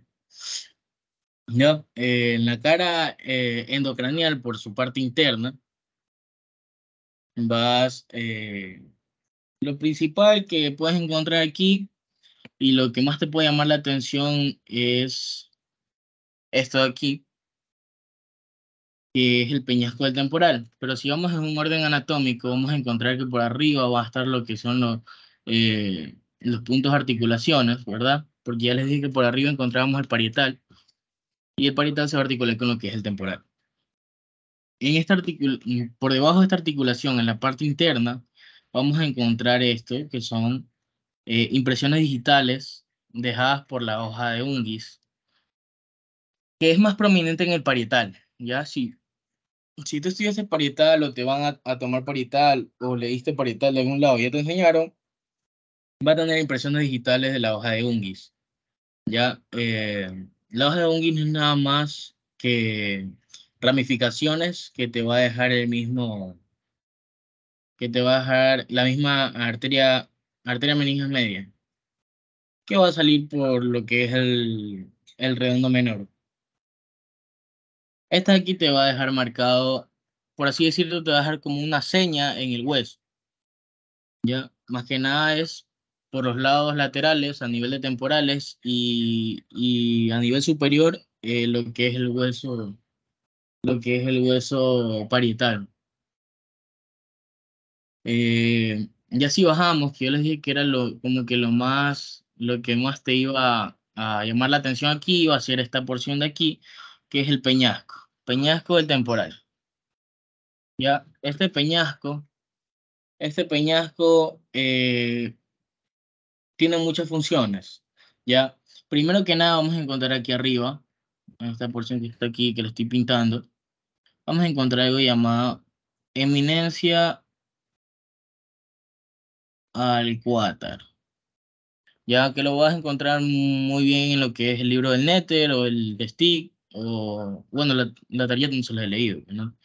¿Ya? En la cara endocranial, por su parte interna, vas, lo principal que puedes encontrar aquí y lo que más te puede llamar la atención es esto de aquí, que es el peñasco del temporal. Pero si vamos en un orden anatómico, vamos a encontrar que por arriba va a estar lo que son los puntos de articulaciones, ¿verdad? Porque ya les dije que por arriba encontramos el parietal y el parietal se va a articular con lo que es el temporal. Por debajo de esta articulación, en la parte interna, vamos a encontrar esto, que son impresiones digitales dejadas por la hoja de Ungis, que es más prominente en el parietal, ¿ya? Si tú estudiaste parietal o te van a tomar parietal o leíste parietal de algún lado y ya te enseñaron, va a tener impresiones digitales de la hoja de Ungis, ¿ya? La hoja de Ungis no es nada más que ramificaciones que te va a dejar que te va a dejar la misma arteria meninges media, que va a salir por lo que es el redondo menor. Esta de aquí te va a dejar marcado, por así decirlo, te va a dejar como una seña en el hueso, ¿ya? Más que nada es por los lados laterales, a nivel de temporales, y a nivel superior, lo que es el hueso parietal. Ya si bajamos, que yo les dije que era como que lo que más te iba a llamar la atención aquí, iba a ser esta porción de aquí, que es el peñasco del temporal. Ya, este peñasco tiene muchas funciones. Ya, primero que nada vamos a encontrar aquí arriba, en esta porción que está aquí, que lo estoy pintando, vamos a encontrar algo llamado eminencia al cuátar. Ya que lo vas a encontrar muy bien en lo que es el libro del Néter o el de Stick, o bueno, la tarjeta no se la he leído, ¿no?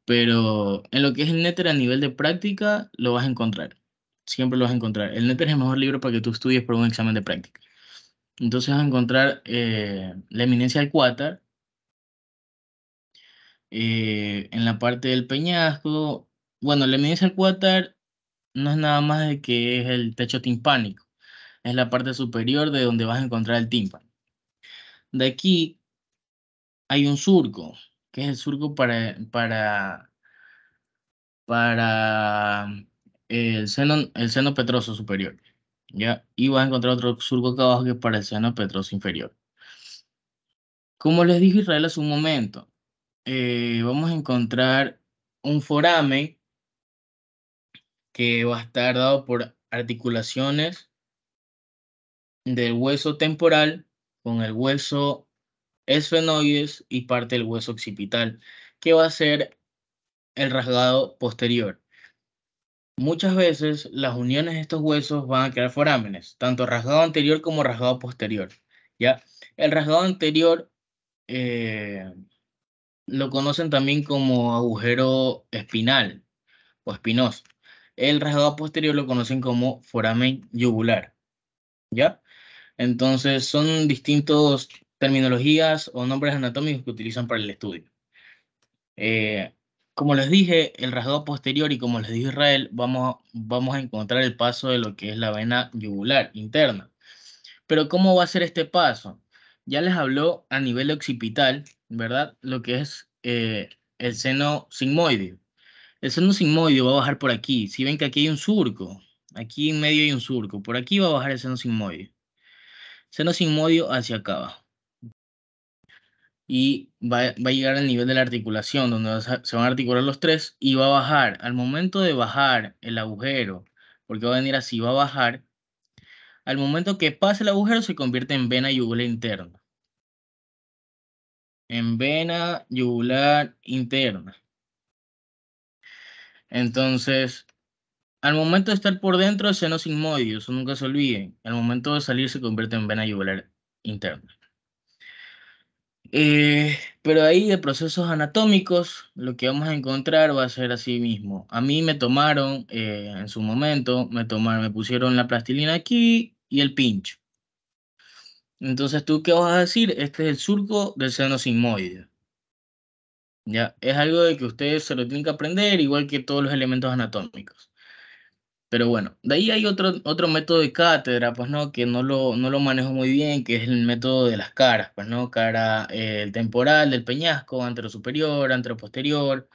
Pero en lo que es el Néter a nivel de práctica, lo vas a encontrar. Siempre lo vas a encontrar. El Néter es el mejor libro para que tú estudies para un examen de práctica. Entonces vas a encontrar la eminencia del cuátar en la parte del peñasco. Bueno, la eminencia del cuátar no es nada más de que es el techo timpánico, es la parte superior de donde vas a encontrar el tímpano. De aquí hay un surco, que es el surco para el seno petroso superior, ¿ya? Y vas a encontrar otro surco acá abajo que es para el seno petroso inferior. Como les dije Israel hace un momento, vamos a encontrar un foramen que va a estar dado por articulaciones del hueso temporal con el hueso esfenoides y parte del hueso occipital, que va a ser el rasgado posterior. Muchas veces las uniones de estos huesos van a crear forámenes, tanto rasgado anterior como rasgado posterior, ¿ya? El rasgado anterior eh, lo conocen también como agujero espinal o espinoso. El rasgado posterior lo conocen como foramen yugular, ¿ya? Entonces son distintos terminologías o nombres anatómicos que utilizan para el estudio. Eh, Como les dije, el rasgado posterior y como les dijo Israel, vamos a encontrar el paso de lo que es la vena yugular interna. Pero ¿cómo va a ser este paso? Ya les habló a nivel occipital, ¿verdad? Lo que es el seno sigmoideo. El seno sigmoideo va a bajar por aquí. Si ven que aquí hay un surco, aquí en medio hay un surco, por aquí va a bajar el seno sigmoideo. Seno sigmoideo hacia acá abajo. Y va a llegar al nivel de la articulación, donde se van a articular los tres y va a bajar. Al momento de bajar el agujero, porque va a venir así, va a bajar, al momento que pase el agujero se convierte en vena yugular interna. En vena yugular interna. Entonces, al momento de estar por dentro, el seno sigmoideo, eso nunca se olviden. Al momento de salir se convierte en vena yugular interna. Pero ahí de procesos anatómicos, lo que vamos a encontrar va a ser así mismo. A mí me tomaron, en su momento, me pusieron la plastilina aquí y el pincho. Entonces, ¿tú qué vas a decir? Este es el surco del seno sigmoide. Ya, es algo de que ustedes se lo tienen que aprender, igual que todos los elementos anatómicos. Pero bueno, de ahí hay otro método de cátedra, pues no, que no lo manejo muy bien, que es el método de las caras, pues no, cara, el temporal del peñasco, anterosuperior, anteroposterior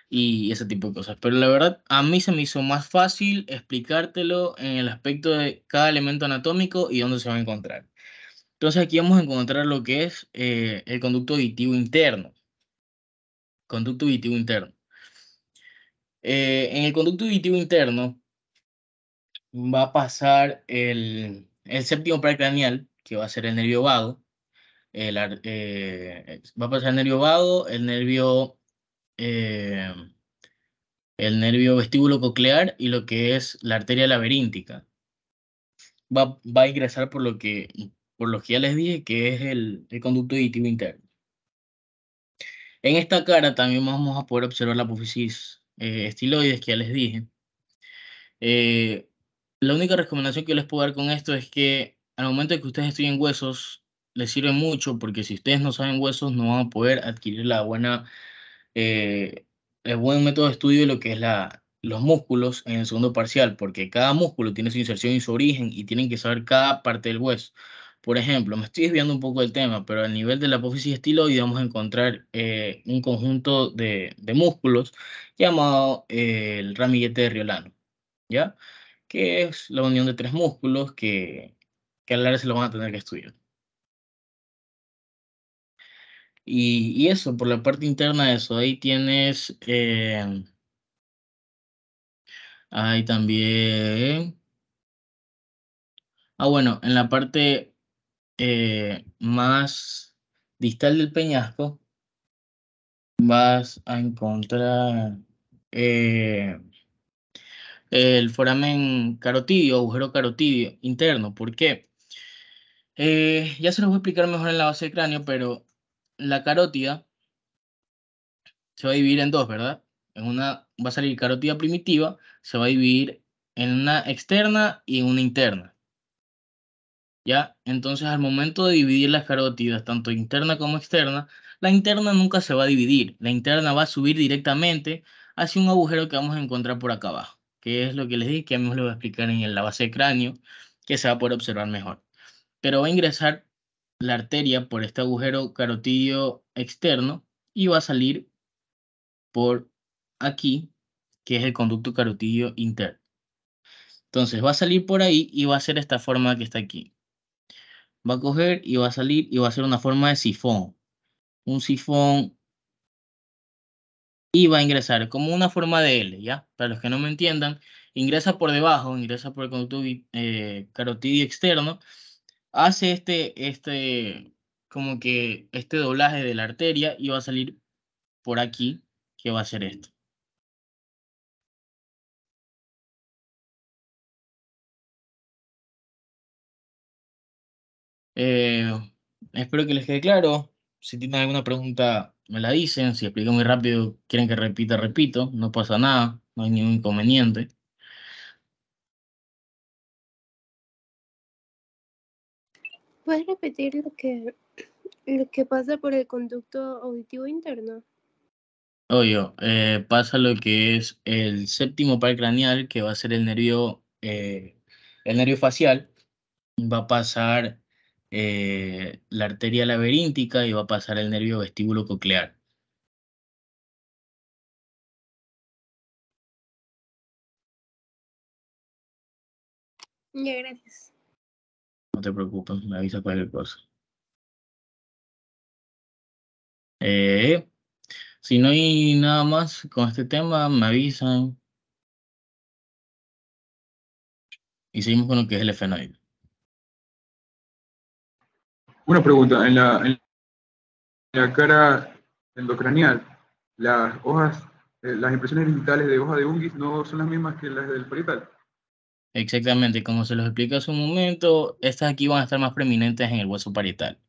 y ese tipo de cosas. Pero la verdad, a mí se me hizo más fácil explicártelo en el aspecto de cada elemento anatómico y dónde se va a encontrar. Entonces aquí vamos a encontrar lo que es el conducto auditivo interno. Conducto auditivo interno. En el conducto auditivo interno va a pasar el séptimo paracraneal, que va a ser el nervio vago. Va a pasar el nervio vago, eh, el nervio vestíbulo coclear y lo que es la arteria laberíntica. Va a ingresar por lo que ya les dije, que es el conducto auditivo interno. En esta cara también vamos a poder observar la apófisis estiloides, que ya les dije. Eh, la única recomendación que yo les puedo dar con esto es que al momento de que ustedes estudien huesos, les sirve mucho porque si ustedes no saben huesos, no van a poder adquirir eh, el buen método de estudio de lo que es los músculos en el segundo parcial, porque cada músculo tiene su inserción y su origen y tienen que saber cada parte del hueso. Por ejemplo, me estoy desviando un poco del tema, pero a nivel de la apófisis estiloide vamos a encontrar un conjunto de músculos llamado el ramillete de Riolano, ¿ya? Que es la unión de tres músculos que a la larga se lo van a tener que estudiar. Y eso, por la parte interna de eso, ahí tienes, ahí también, bueno, en la parte más distal del peñasco vas a encontrar eh, el foramen carotidio, agujero carotidio interno. ¿Por qué? Ya se los voy a explicar mejor en la base del cráneo, pero la carótida se va a dividir en dos, ¿verdad? En una va a salir carótida primitiva, se va a dividir en una externa y una interna, ¿ya? Entonces, al momento de dividir las carótidas, tanto interna como externa, la interna nunca se va a dividir, la interna va a subir directamente hacia un agujero que vamos a encontrar por acá abajo, que es lo que les dije, que a mí me lo voy a explicar en la base de cráneo, que se va a poder observar mejor. Pero va a ingresar la arteria por este agujero carotidio externo y va a salir por aquí, que es el conducto carotidio interno. Entonces va a salir por ahí y va a ser esta forma que está aquí. Va a coger y va a salir y va a ser una forma de sifón. Un sifón y va a ingresar como una forma de L, ¿ya? Para los que no me entiendan, ingresa por debajo, ingresa por el conducto carotidio externo, hace como que este doblaje de la arteria y va a salir por aquí, que va a ser esto. Eh, Espero que les quede claro. Si tienen alguna pregunta, me la dicen. Si explico muy rápido, quieren que repita, repito. No pasa nada, no hay ningún inconveniente. ¿Puedes repetir lo que pasa por el conducto auditivo interno? Obvio, pasa lo que es el séptimo par craneal, que va a ser el nervio facial. Va a pasar la arteria laberíntica y va a pasar el nervio vestíbulo coclear. Ya, gracias. No te preocupes, me avisa cualquier cosa. Eh, Si no hay nada más con este tema, me avisan y seguimos con lo que es el efenoide. Una pregunta, en la cara endocraneal, las hojas, las impresiones digitales de hoja de Ungis no son las mismas que las del parietal. Exactamente, como se los expliqué hace un momento, estas aquí van a estar más preeminentes en el hueso parietal,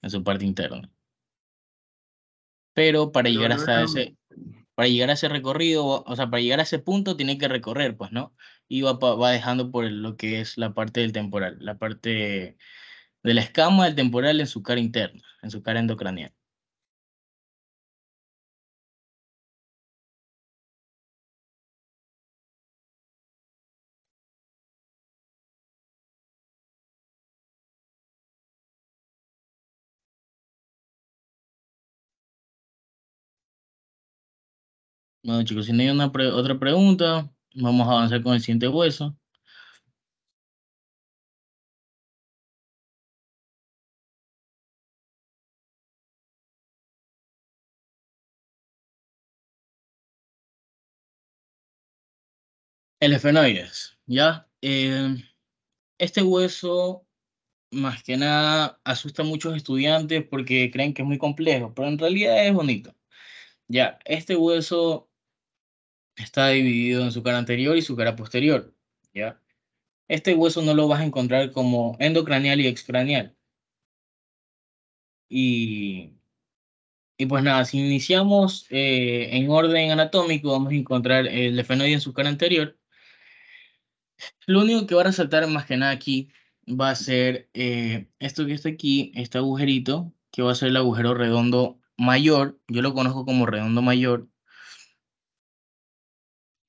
en su parte interna. pero Pero luego, para llegar a ese recorrido, o sea, para llegar a ese punto tiene que recorrer, pues, ¿no? Y va dejando por lo que es la parte del temporal, la parte de la escama del temporal en su cara interna, en su cara endocranial. Bueno, chicos, si no hay otra pregunta, vamos a avanzar con el siguiente hueso. El efenoides, ¿ya? Este hueso, más que nada, asusta a muchos estudiantes porque creen que es muy complejo, pero en realidad es bonito. Ya, este hueso está dividido en su cara anterior y su cara posterior, ¿ya? Este hueso no lo vas a encontrar como endocranial y excranial. Y, y pues nada, si iniciamos en orden anatómico, vamos a encontrar el efenoide en su cara anterior. Lo único que va a resaltar más que nada aquí va a ser esto que está aquí, este agujerito, que va a ser el agujero redondo mayor. Yo lo conozco como redondo mayor.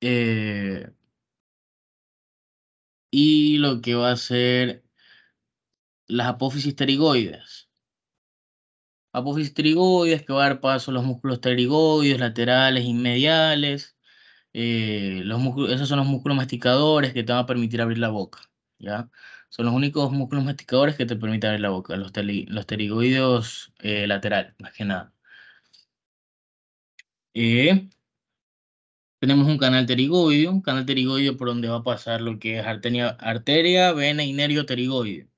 eh, y lo que va a ser las apófisis pterigoides. Apófisis pterigoides que va a dar paso a los músculos pterigoides, laterales y mediales. Esos son los músculos masticadores que te van a permitir abrir la boca, ¿ya? Son los únicos músculos masticadores que te permiten abrir la boca, los pterigoides laterales, más que nada. Eh, Tenemos un canal pterigoideo por donde va a pasar lo que es arteria, vena y nervio pterigoide.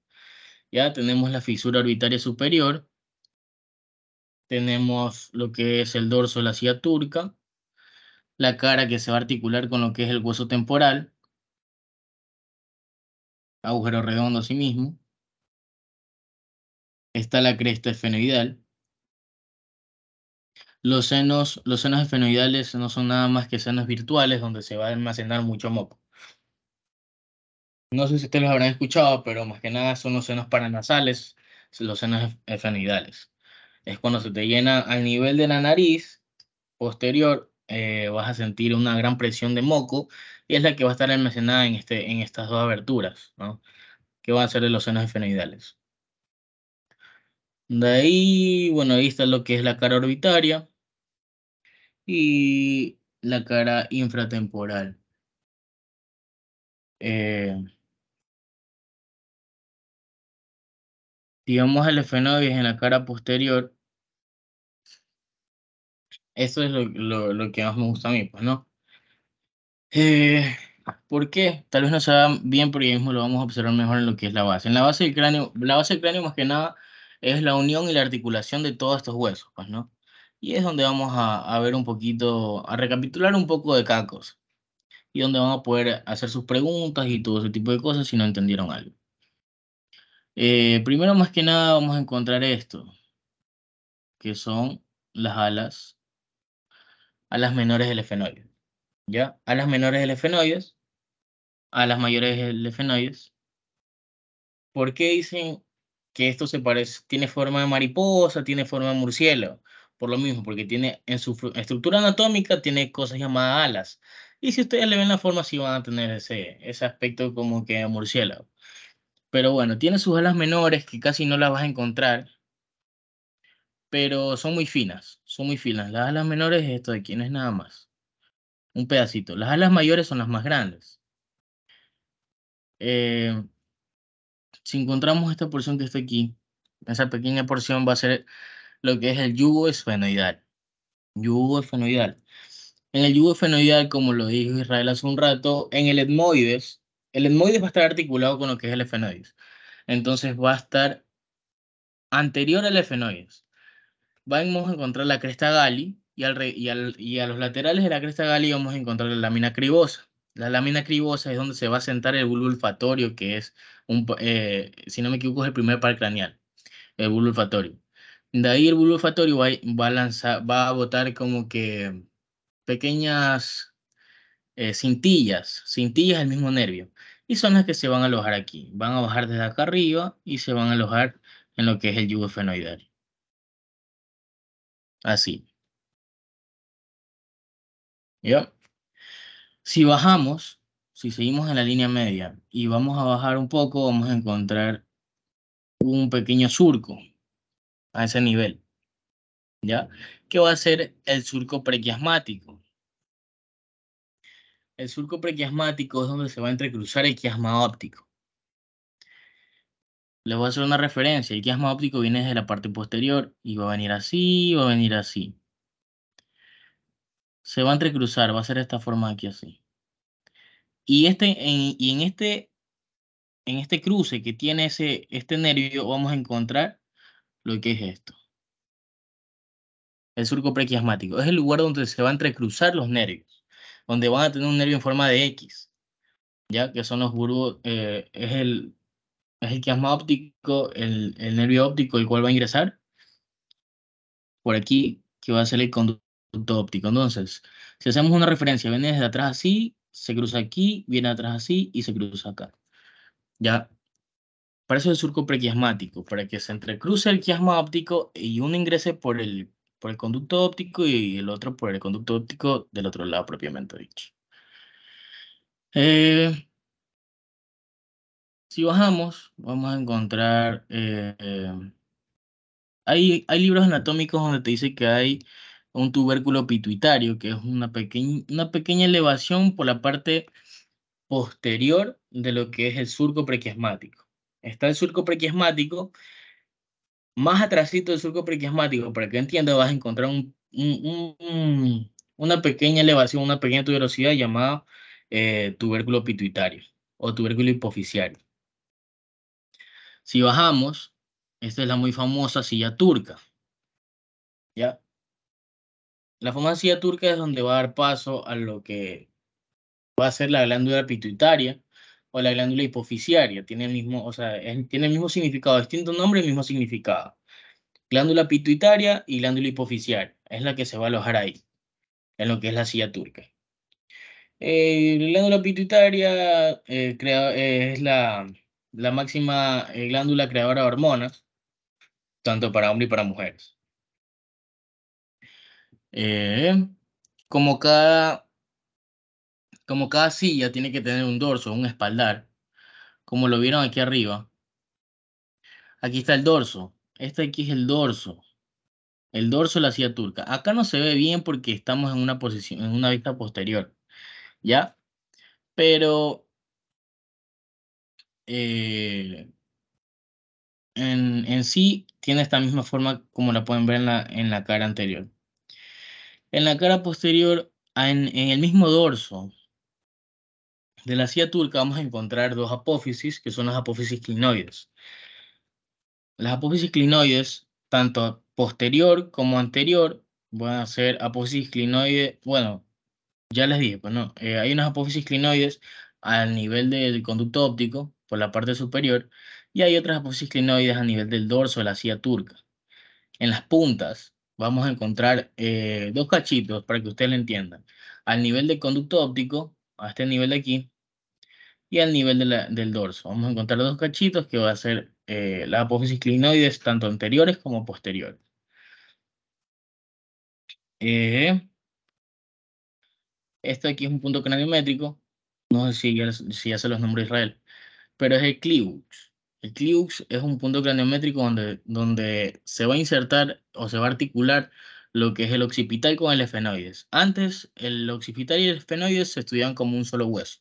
Ya tenemos la fisura orbitaria superior, tenemos lo que es el dorso de la silla turca, la cara que se va a articular con lo que es el hueso temporal, agujero redondo asimismo. Está la cresta esfenoidal. Los senos esfenoidales no son nada más que senos virtuales donde se va a almacenar mucho moco. No sé si ustedes los habrán escuchado, pero más que nada son los senos paranasales, los senos esfenoidales. Es cuando se te llena al nivel de la nariz posterior, vas a sentir una gran presión de moco y es la que va a estar almacenada en estas dos aberturas, ¿no? Que van a ser de los senos esfenoidales. De ahí, bueno, ahí está lo que es la cara orbitaria y la cara infratemporal. Eh, digamos el efenoides en la cara posterior, eso es lo que más me gusta a mí, pues, ¿no? Eh, ¿Por qué? Tal vez no se vea bien porque ahí mismo lo vamos a observar mejor en lo que es la base. En la base del cráneo más que nada es la unión y la articulación de todos estos huesos, pues, ¿no? Y es donde vamos a ver un poquito, a recapitular un poco de cada cosa. Y donde van a poder hacer sus preguntas y todo ese tipo de cosas si no entendieron algo. Primero, más que nada, vamos a encontrar esto, que son las alas menores del efenoide, ¿ya? Alas menores del efenoides, alas mayores del efenoides. ¿Por qué dicen que esto se parece, tiene forma de mariposa, tiene forma de murciélago? Por lo mismo, porque tiene en su estructura anatómica tiene cosas llamadas alas. Y si ustedes le ven la forma, sí van a tener ese aspecto como que de murciélago. Pero bueno, tiene sus alas menores que casi no las vas a encontrar, pero son muy finas, son muy finas. Las alas menores es esto de aquí, no es nada más, un pedacito. Las alas mayores son las más grandes. Eh, si encontramos esta porción que está aquí, esa pequeña porción va a ser lo que es el yugo esfenoidal. Yugo esfenoidal. En el yugo esfenoidal, como lo dijo Israel hace un rato, en el etmoides va a estar articulado con lo que es el efenoides. Entonces va a estar anterior al efenoides. Vamos a encontrar la cresta gali y a los laterales de la cresta gali vamos a encontrar la lámina cribosa. La lámina cribosa es donde se va a sentar el bulbo olfatorio, que es, si no me equivoco, es el primer par craneal, el bulbo olfatorio. De ahí el bulbo olfatorio va a botar como que pequeñas cintillas del mismo nervio. Y son las que se van a alojar aquí. Van a bajar desde acá arriba y se van a alojar en lo que es el yugo esfenoidal. Así. ¿Ya? Si bajamos, si seguimos en la línea media y vamos a bajar un poco, vamos a encontrar un pequeño surco a ese nivel, ¿ya? ¿Qué va a ser el surco prequiasmático? El surco prequiasmático es donde se va a entrecruzar el quiasma óptico. Les voy a hacer una referencia. El quiasma óptico viene desde la parte posterior y va a venir así, va a venir así. Se va a entrecruzar, va a ser esta forma aquí así. Y en este cruce que tiene este nervio, vamos a encontrar lo que es esto. El surco prequiasmático. Es el lugar donde se van a entrecruzar los nervios. Donde van a tener un nervio en forma de X. Ya que son los bulbos, es el quiasma óptico, el nervio óptico, el cual va a ingresar por aquí, que va a ser el conducto óptico. Entonces, si hacemos una referencia, viene desde atrás así, se cruza aquí, viene atrás así y se cruza acá. Ya, para eso es el surco prequiasmático, para que se entrecruce el quiasma óptico y uno ingrese por el conducto óptico y el otro por el conducto óptico del otro lado, propiamente dicho. Si bajamos, vamos a encontrar... hay libros anatómicos donde te dice que hay un tubérculo pituitario, que es una pequeña elevación por la parte posterior de lo que es el surco prequiasmático. Está el surco prequiasmático, más atrásito del surco prequiasmático, para que entiendas, vas a encontrar una pequeña elevación, una pequeña tuberosidad llamada tubérculo pituitario o tubérculo hipofisiario. Si bajamos, esta es la muy famosa silla turca, ¿ya? La famosa silla turca es donde va a dar paso a lo que va a ser la glándula pituitaria o la glándula hipofisiaria. Tiene el mismo, o sea, tiene el mismo significado, distinto nombre, el mismo significado. Glándula pituitaria y glándula hipofisiaria. Es la que se va a alojar ahí, en lo que es la silla turca. La glándula pituitaria es la máxima glándula creadora de hormonas, tanto para hombres y para mujeres. Eh, como cada, como cada silla tiene que tener un dorso, un espaldar, como lo vieron aquí arriba. Aquí está el dorso. Este aquí es el dorso. El dorso de la silla turca. Acá no se ve bien porque estamos en una posición, en una vista posterior. ¿Ya? Pero eh, en sí tiene esta misma forma como la pueden ver en la cara anterior. En la cara posterior, en el mismo dorso de la silla turca, vamos a encontrar dos apófisis, que son las apófisis clinoides. Las apófisis clinoides, tanto posterior como anterior, van a ser apófisis clinoide. Bueno, ya les dije, pues no, hay unas apófisis clinoides al nivel del conducto óptico, por la parte superior, y hay otras apófisis clinoides a nivel del dorso de la silla turca. En las puntas vamos a encontrar dos cachitos para que ustedes lo entiendan. Al nivel del conducto óptico, a este nivel de aquí, y al nivel del dorso. Vamos a encontrar dos cachitos que va a ser las apófisis clinoides, tanto anteriores como posteriores. Este aquí es un punto craniométrico. No sé si ya se los nombró Israel, pero es el clíux. El clíux es un punto craniométrico donde se va a insertar o se va a articular lo que es el occipital con el esfenoides. Antes, el occipital y el esfenoides se estudiaban como un solo hueso,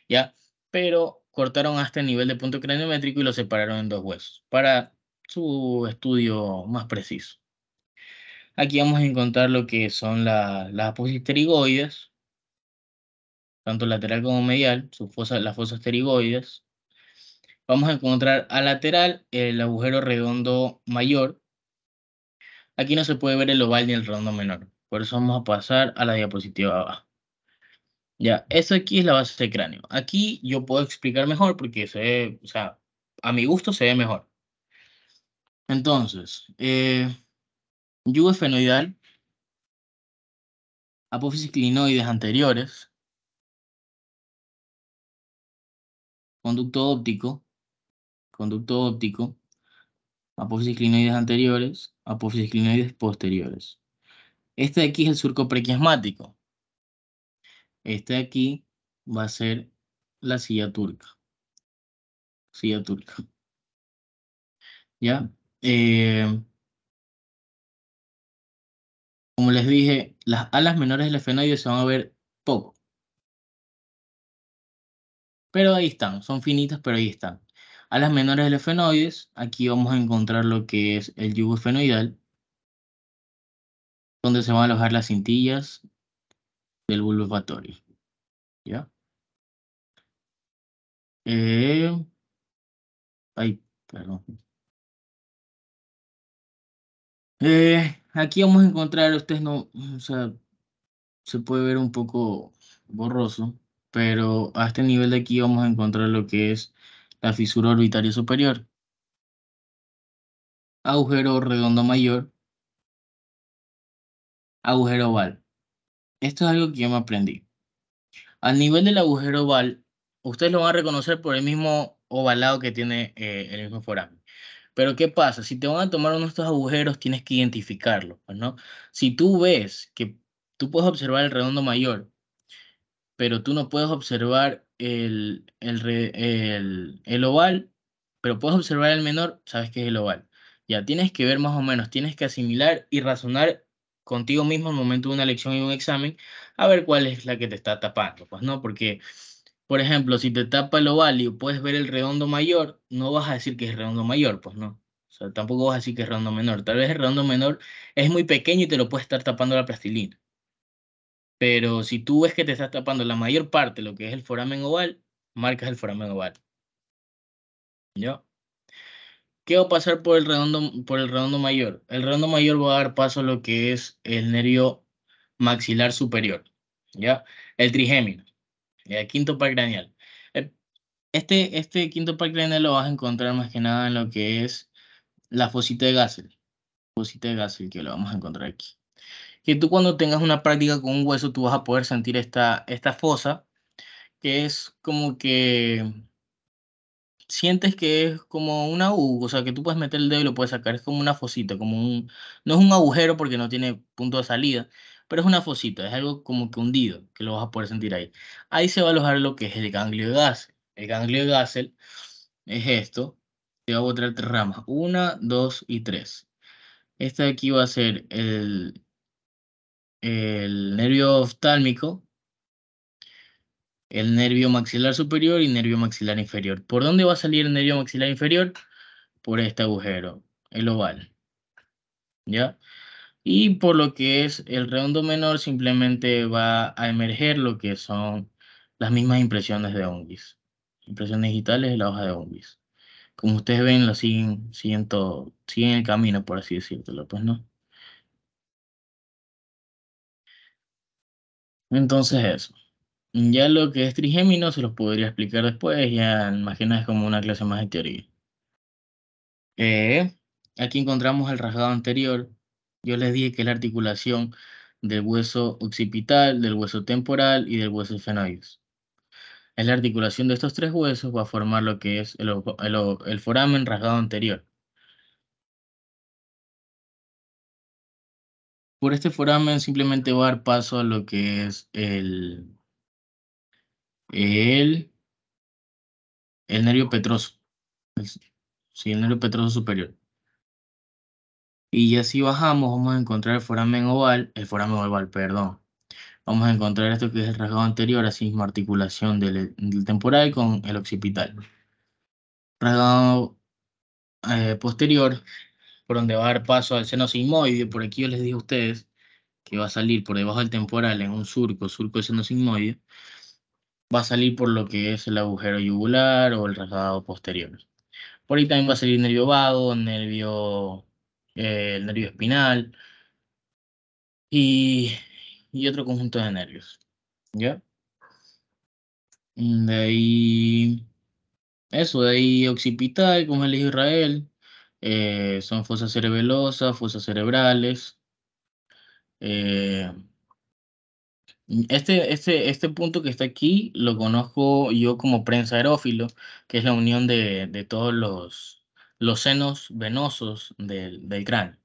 ¿ya? Pero cortaron a este nivel de punto craniométrico y lo separaron en dos huesos para su estudio más preciso. Aquí vamos a encontrar lo que son las apófisis pterigoides, tanto lateral como medial, las fosas pterigoides. Vamos a encontrar al lateral el agujero redondo mayor. Aquí no se puede ver el oval ni el redondo menor. Por eso vamos a pasar a la diapositiva de abajo. Ya, eso aquí es la base del cráneo. Aquí yo puedo explicar mejor porque se ve, o sea, a mi gusto se ve mejor. Entonces, yugo esfenoidal, apófisis clinoides anteriores, conducto óptico, apófisis clinoides anteriores, apófisis clinoides posteriores. Este de aquí es el surco prequiasmático. Este de aquí va a ser la silla turca. Silla turca. ¿Ya? Como les dije, las alas menores del esfenoide se van a ver poco. Pero ahí están, son finitas, pero ahí están. Alas menores del esfenoides, aquí vamos a encontrar lo que es el yugo esfenoidal, donde se van a alojar las cintillas del bulbo olfatorio. ¿Ya? Ay, perdón. Aquí vamos a encontrar, ustedes no, o sea, se puede ver un poco borroso, pero a este nivel de aquí vamos a encontrar lo que es la fisura orbitaria superior, agujero redondo mayor, agujero oval. Esto es algo que yo me aprendí. Al nivel del agujero oval, ustedes lo van a reconocer por el mismo ovalado que tiene el mismo foramen. Pero ¿qué pasa? Si te van a tomar uno de estos agujeros, tienes que identificarlo, pues, ¿no? Si tú ves que tú puedes observar el redondo mayor, pero tú no puedes observar el oval, pero puedes observar el menor, sabes que es el oval. Ya tienes que ver más o menos, tienes que asimilar y razonar contigo mismo al momento de una lección y un examen, a ver cuál es la que te está tapando, pues no, porque, por ejemplo, si te tapa el oval y puedes ver el redondo mayor, no vas a decir que es redondo mayor, pues no. O sea, tampoco vas a decir que es redondo menor. Tal vez el redondo menor es muy pequeño y te lo puede estar tapando la plastilina. Pero si tú ves que te estás tapando la mayor parte, lo que es el foramen oval, marcas el foramen oval. ¿Ya? ¿Qué va a pasar por el redondo mayor? El redondo mayor va a dar paso a lo que es el nervio maxilar superior. ¿Ya? El trigémino, el quinto par craneal. Eh, Este quinto par craneal lo vas a encontrar más que nada en lo que es la fosita de Gassel. Fosita de Gassel, que lo vamos a encontrar aquí. Que tú cuando tengas una práctica con un hueso, tú vas a poder sentir esta fosa que es como que sientes que es como una U, o sea, que tú puedes meter el dedo y lo puedes sacar, es como una fosita, no es un agujero porque no tiene punto de salida, pero es una fosita, es algo como que hundido, que lo vas a poder sentir ahí. Ahí se va a alojar lo que es el ganglio de Gassel. El ganglio de Gassel es esto, te va a botar tres ramas, una, dos y tres. Este de aquí va a ser el nervio oftálmico, el nervio maxilar superior y nervio maxilar inferior. ¿Por dónde va a salir el nervio maxilar inferior? Por este agujero, el oval, ¿ya? Y por lo que es el redondo menor, simplemente va a emerger lo que son las mismas impresiones de Ongis. Impresiones digitales de la hoja de Ongis. Como ustedes ven, lo siguen el camino, por así decirlo, pues no. Entonces eso. Ya lo que es trigémino se los podría explicar después, ya imagino es como una clase más de teoría. Eh, Aquí encontramos el rasgado anterior. Yo les dije que es la articulación del hueso occipital, del hueso temporal y del hueso esfenoides. Es la articulación de estos tres huesos va a formar lo que es el foramen rasgado anterior. Por este foramen simplemente va a dar paso a lo que es el, el nervio petroso. El- sí, el nervio petroso superior. Y así bajamos, vamos a encontrar el foramen oval, perdón. Vamos a encontrar esto que es el rasgado anterior, así mismo articulación del temporal con el occipital. Rasgado posterior, por donde va a dar paso al seno sigmoide. Por aquí yo les dije a ustedes que va a salir por debajo del temporal en un surco del seno sigmoide. Va a salir por lo que es el agujero yugular o el rasgado posterior. Por ahí también va a salir nervio vago, el nervio espinal y, y otro conjunto de nervios. ¿Ya? De ahí. Eso, de ahí occipital, como el Israel, son fosas cerebelosas, fosas cerebrales, Eh, este punto que está aquí lo conozco yo como prensa aerófilo, que es la unión de todos los senos venosos del cráneo.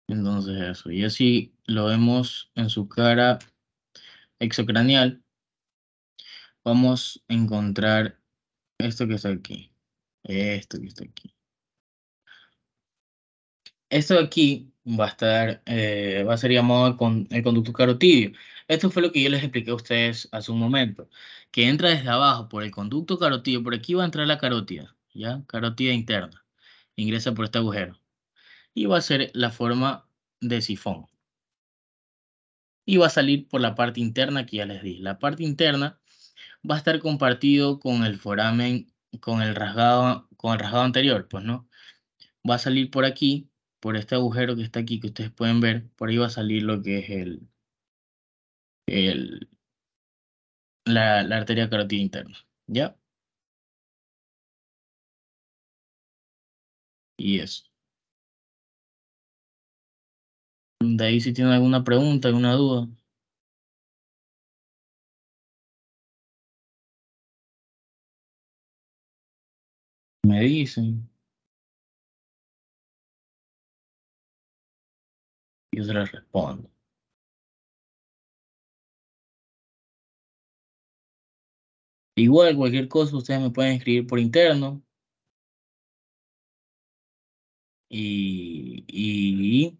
Entonces eso, y así lo vemos en su cara exocranial, vamos a encontrar esto que está aquí, esto que está aquí. Esto de aquí va a ser llamado el conducto carotidio. Esto fue lo que yo les expliqué a ustedes hace un momento, que entra desde abajo por el conducto carotidio, por aquí va a entrar la carótida, ¿ya? Carótida interna, ingresa por este agujero, y va a ser la forma de sifón. Y va a salir por la parte interna que ya les di. La parte interna va a estar compartido con el foramen, con el rasgado anterior, pues, ¿no? Va a salir por aquí, por este agujero que está aquí, que ustedes pueden ver, por ahí va a salir lo que es el, la arteria carótida interna, ¿ya? Y eso. De ahí si tienen alguna pregunta, alguna duda, me dicen, y yo se las respondo. Igual, cualquier cosa, ustedes me pueden escribir por interno y, y,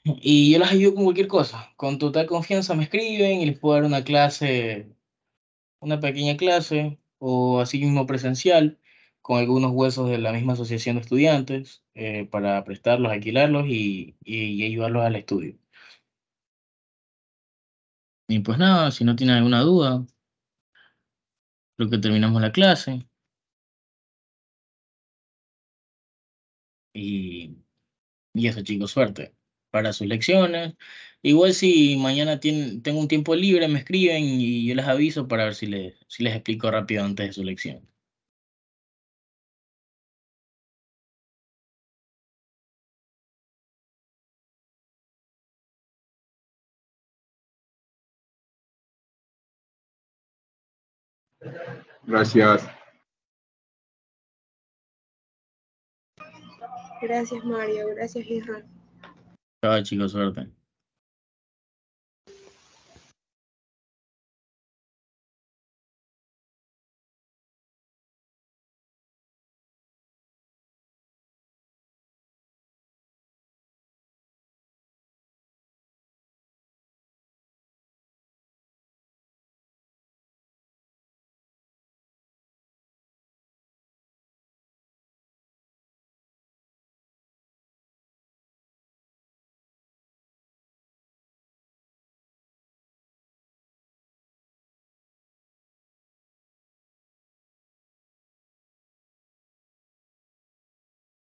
y yo las ayudo con cualquier cosa. Con total confianza me escriben y les puedo dar una clase, una pequeña clase o así mismo presencial con algunos huesos de la misma asociación de estudiantes para prestarlos, alquilarlos y ayudarlos al estudio. Y pues nada, si no tienen alguna duda, creo que terminamos la clase y, y eso chicos, suerte para sus lecciones. Igual si mañana tengo un tiempo libre, me escriben y yo les aviso para ver si les explico rápido antes de su lección. Gracias. Gracias, Mario. Gracias, Isra. Chao chicos, suerte.